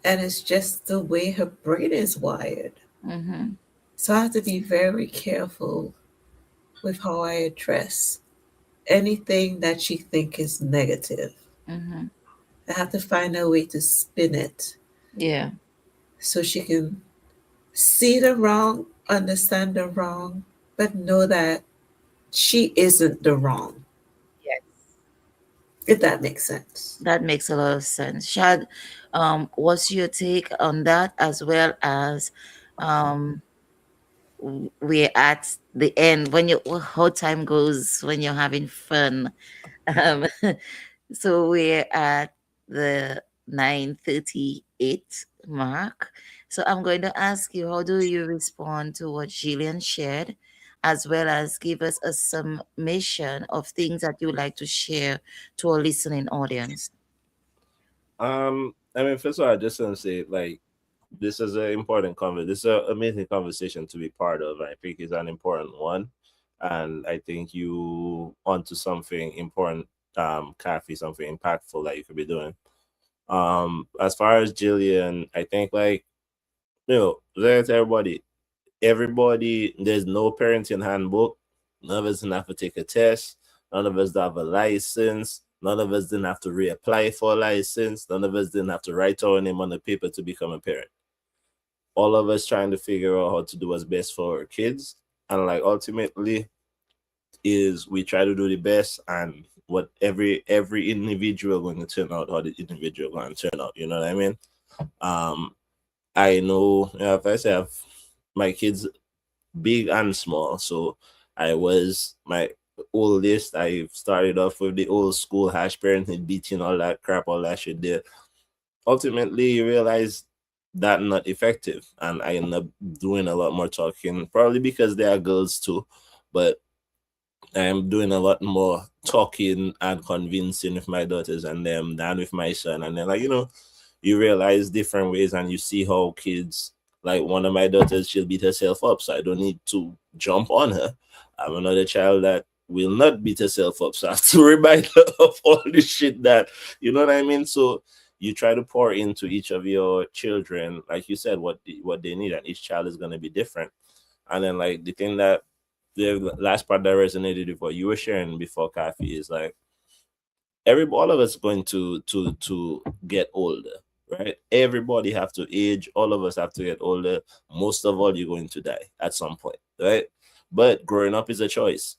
And it's just the way her brain is wired. Mm-hmm. So I have to be very careful with how I address anything that she think is negative. Mm-hmm. I have to find a way to spin it Yeah. so she can see the wrong, understand the wrong, but know that she isn't the wrong, Yes. if that makes sense. That makes a lot of sense. Shad, what's your take on that as well as um we're at the end when you how time goes when you're having fun. Um, so we're at the 9:38 mark. So I'm going to ask you, how do you respond to what Jillian shared, as well as give us a summation of things that you would like to share to our listening audience? I mean, first of all, I just want to say, like, this is an important conversation. This is an amazing conversation to be part of. I think it's an important one. And I think you onto something important, Kathy, something impactful that you could be doing. As far as Jillian, I think like let everybody, there's no parenting handbook. None of us didn't have to take a test. None of us have a license. None of us didn't have to reapply for a license. None of us didn't have to write our name on the paper to become a parent. All of us trying to figure out how to do what's best for our kids. And like ultimately is we try to do the best, and what every individual going to turn out how the individual going to turn out. You know what I mean? Um I know, if I say I have my kids big and small. So I was my oldest. I started off with the old school hash parenting, beating all that crap, all that shit there. Ultimately, you realize that not effective, and I end up doing a lot more talking, probably because they are girls too, but I am doing a lot more talking and convincing with my daughters and them than with my son. And then, like, you realize different ways and you see how kids, like one of my daughters, she'll beat herself up. So I don't need to jump on her. I'm another child that will not beat herself up. So I have to remind her of all the shit that, you know what I mean? So you try to pour into each of your children, like you said, what they need, and each child is going to be different. And then, like, the thing that the last part that resonated with what you were sharing before, Kathy, is like all of us going to get older, right? Everybody have to age. All of us have to get older. Most of all, you're going to die at some point, right? But growing up is a choice.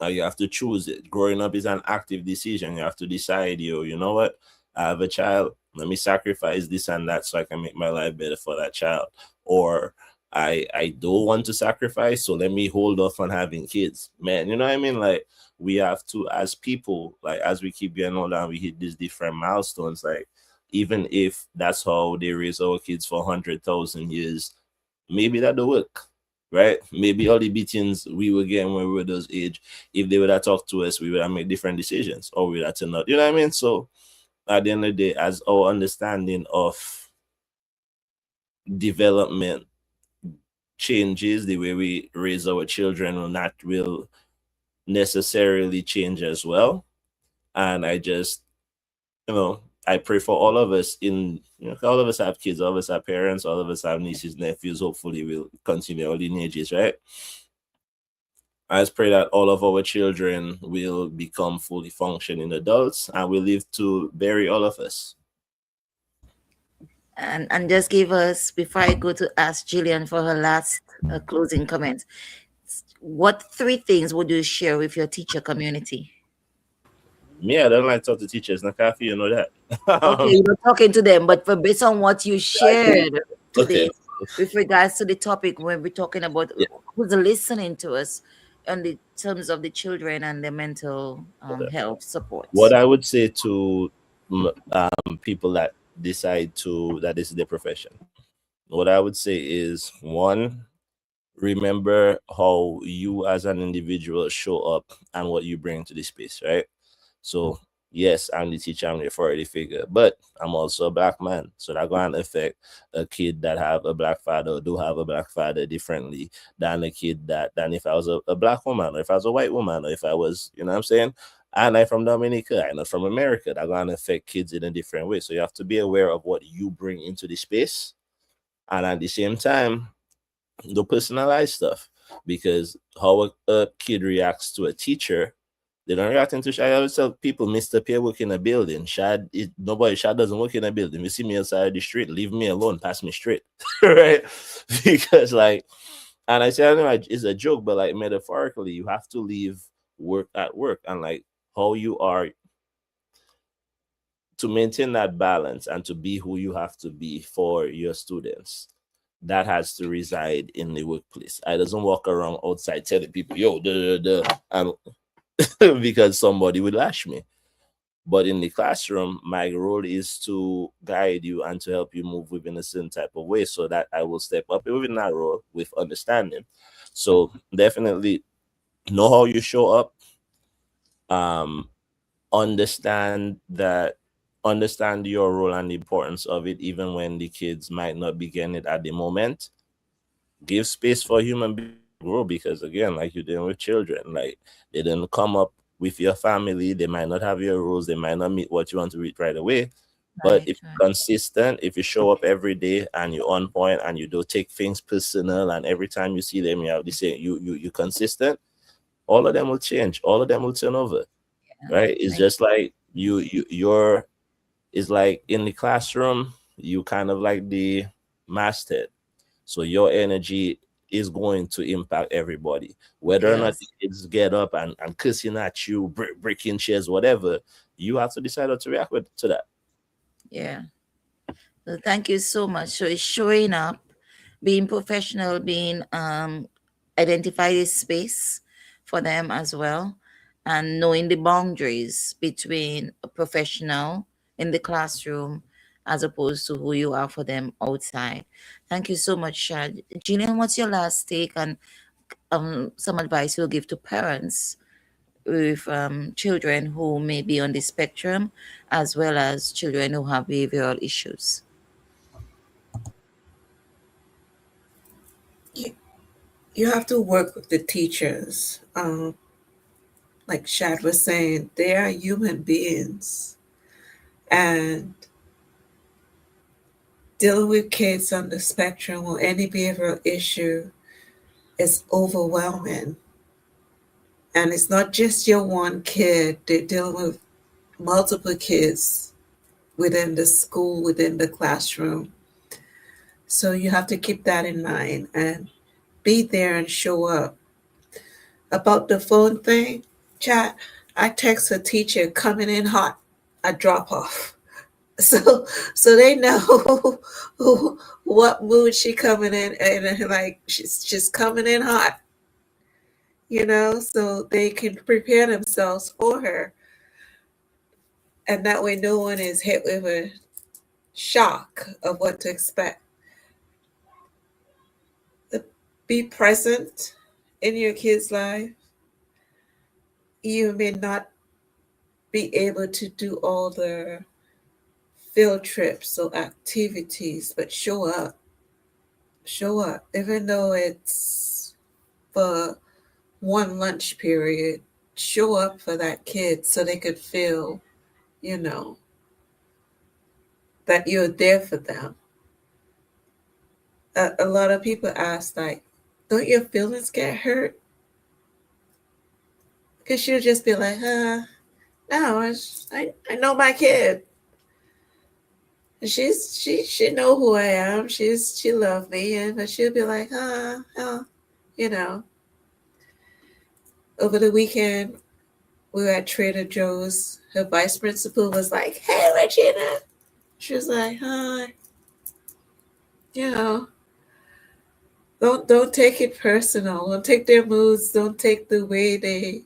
You have to choose it. Growing up is an active decision. You have to decide, you know what? I have a child. Let me sacrifice this and that so I can make my life better for that child. Or I don't want to sacrifice, so let me hold off on having kids. Man, you know what I mean? Like, we have to, as people, like, as we keep getting older and we hit these different milestones, like, even if that's how they raise our kids for 100,000 years, maybe that'll work, right? Maybe all the beatings we were getting when we were those age, if they would have talked to us, we would have made different decisions, or we would have turned out, you know what I mean? So at the end of the day, as our understanding of development changes, the way we raise our children will necessarily change as well. And I just, I pray for all of us all of us have kids, all of us have parents, all of us have nieces, nephews. Hopefully we'll continue our lineages, right? I just pray that all of our children will become fully functioning adults and will live to bury all of us. And just give us, before I go to ask Jillian for her last closing comments, what three things would you share with your teacher community? Me, I don't like to talk to teachers. Now, Kathy, you know that. Okay, you're not talking to them, but based on what you shared Okay. today with regards to the topic, when we're talking about Yeah. who's listening to us on the terms of the children and the mental Okay. health support. What I would say to people that decide that this is their profession, what I would say is, one, remember how you as an individual show up and what you bring to the space, right? So yes, I'm the teacher, I'm the authority figure, but I'm also a black man. So that going to affect a kid that have a black father or do have a black father differently than a kid than if I was a black woman, or if I was a white woman, or if I was, you know what I'm saying? And I'm from Dominica, I'm not from America. That going to affect kids in a different way. So you have to be aware of what you bring into the space. And at the same time, the personalized stuff, because how a kid reacts to a teacher, they don't react into Shad. I always tell people, Mr. Pierre work in a building. Shad doesn't work in a building. You see me outside the street, leave me alone, pass me straight. Right? Because like, and I say, I know it's a joke, but like metaphorically, you have to leave work at work, and like how you are to maintain that balance and to be who you have to be for your students, that has to reside in the workplace. I doesn't walk around outside telling people, yo, and because somebody would lash me. But in the classroom, my role is to guide you and to help you move within a certain type of way, so that I will step up within that role with understanding. So definitely know how you show up. Um, understand your role and the importance of it, even when the kids might not be getting it at the moment. Give space for human beings to grow. grow, because again, like you're doing with children, like they didn't come up with your family, they might not have your rules, they might not meet what you want to read right away. But Right, if right. you're consistent, if you show up every day and you're on point and you don't take things personal, and every time you see them you have the same, you consistent, all of them will change, all of them will turn over. Yeah. Right? It's Thank just like you're, it's like in the classroom, you kind of like the masthead. So your energy is going to impact everybody. Whether or not the Yes. kids get up and cursing at you, breaking chairs, whatever, you have to decide how to react to that. Yeah. So thank you so much. So it's showing up, being professional, being identify this space for them as well, and knowing the boundaries between a professional in the classroom as opposed to who you are for them outside. Thank you so much, Shad. Gillian, what's your last take on some advice you'll give to parents with children who may be on the spectrum, as well as children who have behavioral issues? You, you have to work with the teachers. Like Shad was saying, they are human beings. And dealing with kids on the spectrum or any behavioral issue is overwhelming. And it's not just your one kid, they're dealing with multiple kids within the school, within the classroom. So you have to keep that in mind and be there and show up. About the phone thing, chat, I text a teacher coming in hot, a drop off. So so they know what mood she coming in, and like she's just coming in hot, so they can prepare themselves for her. And that way no one is hit with a shock of what to expect. Be present in your kid's life. You may not be able to do all the field trips or activities, but show up. Show up, even though it's for one lunch period. Show up for that kid so they could feel, you know, that you're there for them. A lot of people ask, like, don't your feelings get hurt? Because she'll just be like, no, I know my kid. She know who I am. She love me, but she'll be like, oh, you know. Over the weekend, we were at Trader Joe's. Her vice principal was like, "Hey, Regina." She was like, "Hi, you know, don't take it personal. Don't take their moods. Don't take the way they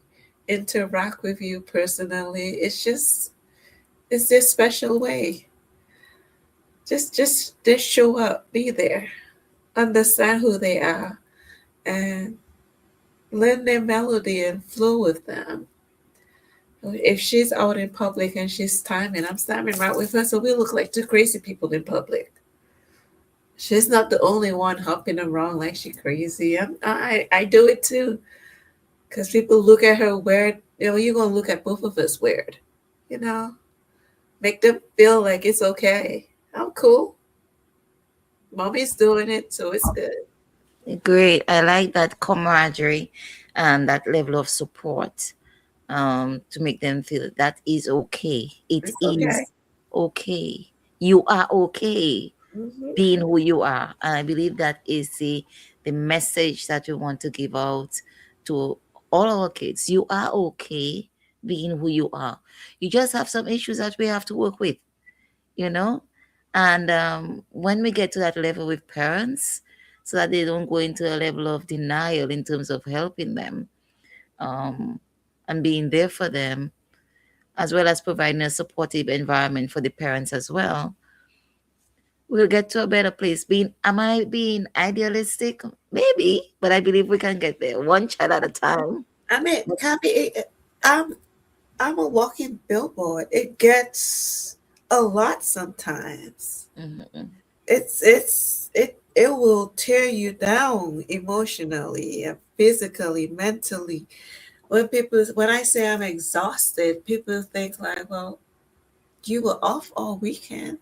interact with you personally. It's their special way. Just show up, be there, understand who they are, and learn their melody and flow with them. If she's out in public and she's timing, I'm timing right with her, so we look like two crazy people in public. She's not the only one hopping around like she crazy. I do it too, because people look at her weird. You're gonna look at both of us weird. You know, make them feel like it's okay. I'm cool. Mommy's doing it, so it's good. Great. I like that camaraderie and that level of support to make them feel that is okay. It It's is okay. okay. You are okay Hmm. being who you are. And I believe that is the message that we want to give out to all our kids. You are okay being who you are. You just have some issues that we have to work with, you know? And when we get to that level with parents, so that they don't go into a level of denial in terms of helping them um, and being there for them, as well as providing a supportive environment for the parents as well, we'll get to a better place. Am I being idealistic? Maybe, but I believe we can get there one child at a time. I mean, Happy, I'm I'm a walking billboard. It gets a lot sometimes. Mhm. It it will tear you down emotionally, physically, mentally. When I say I'm exhausted, people think like, well, you were off all weekend.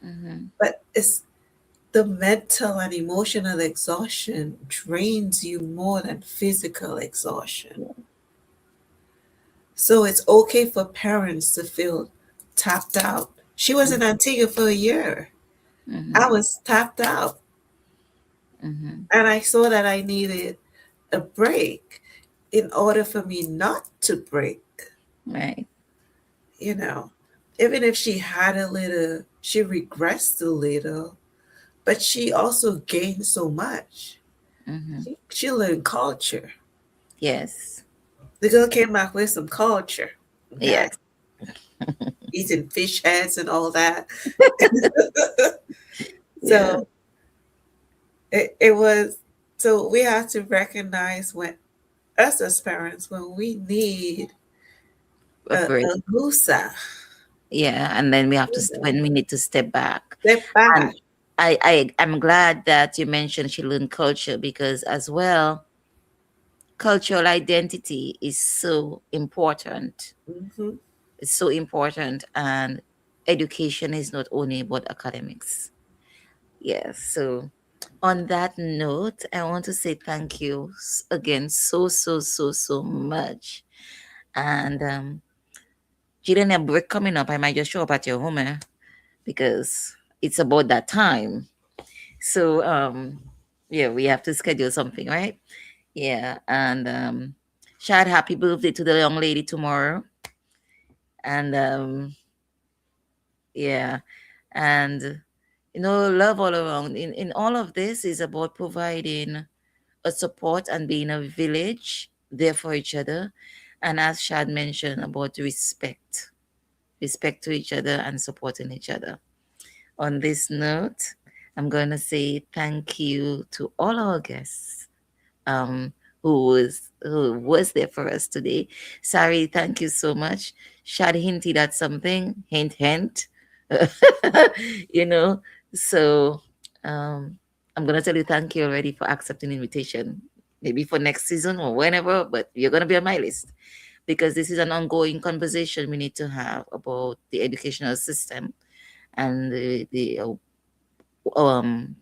Mhm. But it's the mental and emotional exhaustion drains you more than physical exhaustion. So it's okay for parents to feel tapped out. She was in Antigua for a year. I Mhm. was tapped out. Mhm. And I saw that I needed a break in order for me not to break, Right. you know. Even if she had a little, she regressed a little, but she also gained so much. Mhm. She learned culture. Yes. The girl came back with some culture. Okay. Yes. Eating fish heads and all that. Yeah. So it was, so we have to recognize when us as parents, when we need A break. a gusa, Yeah, and then we have to when we need to step back. step back. And I'm glad that you mentioned she learned culture, because as well, cultural identity is so important. Hmm. It's so important, and education is not only about academics. Yes. So on that note, I want to say thank you again so much. And Jillian, a break coming up. I might just show up at your home, because it's about that time. So yeah, we have to schedule something, right? Yeah. And Shad, happy birthday to the young lady tomorrow. And yeah. And love all around. In all of this is about providing a support and being a village there for each other. And as Shad mentioned, about respect to each other and supporting each other. On this note, I'm going to say thank you to all our guests, um, who was there for us today. Sari, thank you so much. Shad hinted at something, hint, hint. you know, so I'm gonna tell you thank you already for accepting the invitation. Maybe for next season or whenever, but you're gonna be on my list, because this is an ongoing conversation we need to have about the educational system and the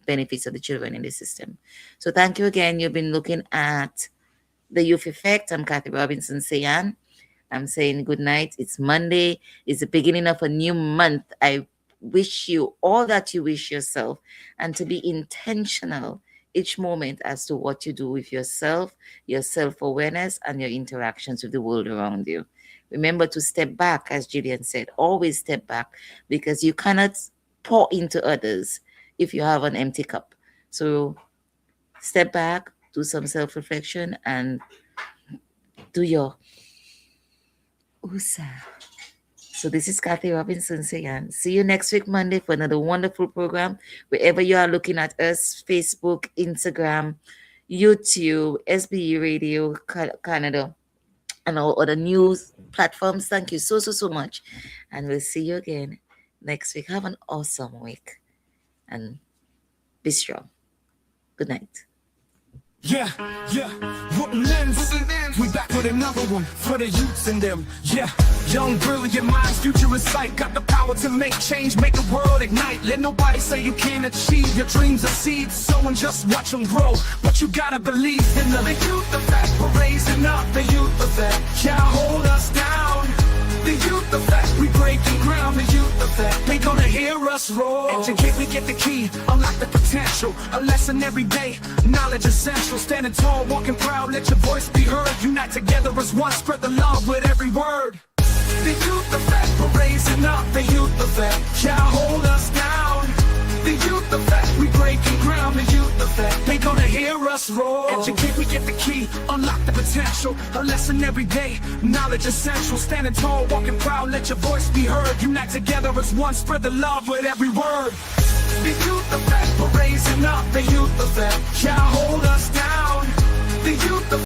benefits of the children in the system. So thank you again. You've been looking at the Youth Effect. I'm Kathy Robinson Sayan. I'm saying good night. It's Monday. It's the beginning of a new month. I wish you all that you wish yourself, and to be intentional each moment as to what you do with yourself, your self-awareness, and your interactions with the world around you. Remember to step back, as Gillian said, always step back, because you cannot pour into others if you have an empty cup. So step back, do some self-reflection, and do your USA. So this is Kathy Robinson saying, see you next week, Monday, for another wonderful program. Wherever you are looking at us, Facebook, Instagram, YouTube, SBE Radio, Canada, and all other news platforms. Thank you so much. And we'll see you again next week. Have an awesome week and be strong. Good night. Yeah, yeah, Woodlands, we back with another one for the youths in them. Yeah, young, brilliant minds, future in sight, got the power to make change, make the world ignite. Let nobody say you can't achieve your dreams are seeds, sow and just watch them grow. But you gotta believe in the youth effect. We're raising up the youth effect. Can't hold us down. The youth effect, we breaking ground. The youth effect, they gonna hear us roar. Educate, we get the key, unlock the potential. A lesson every day, knowledge essential. Standing tall, walking proud, let your voice be heard. Unite together as one, spread the love with every word. The youth effect, we're raising up. The youth effect, can't hold us down. The youth effect, we breaking ground. The youth effect, they gonna hear us roar. Educate, we get the key, unlock the potential. A lesson every day, knowledge essential. Standing tall, walking proud, let your voice be heard. Unite together as one, spread the love with every word. The youth effect, we're raising up. The youth effect,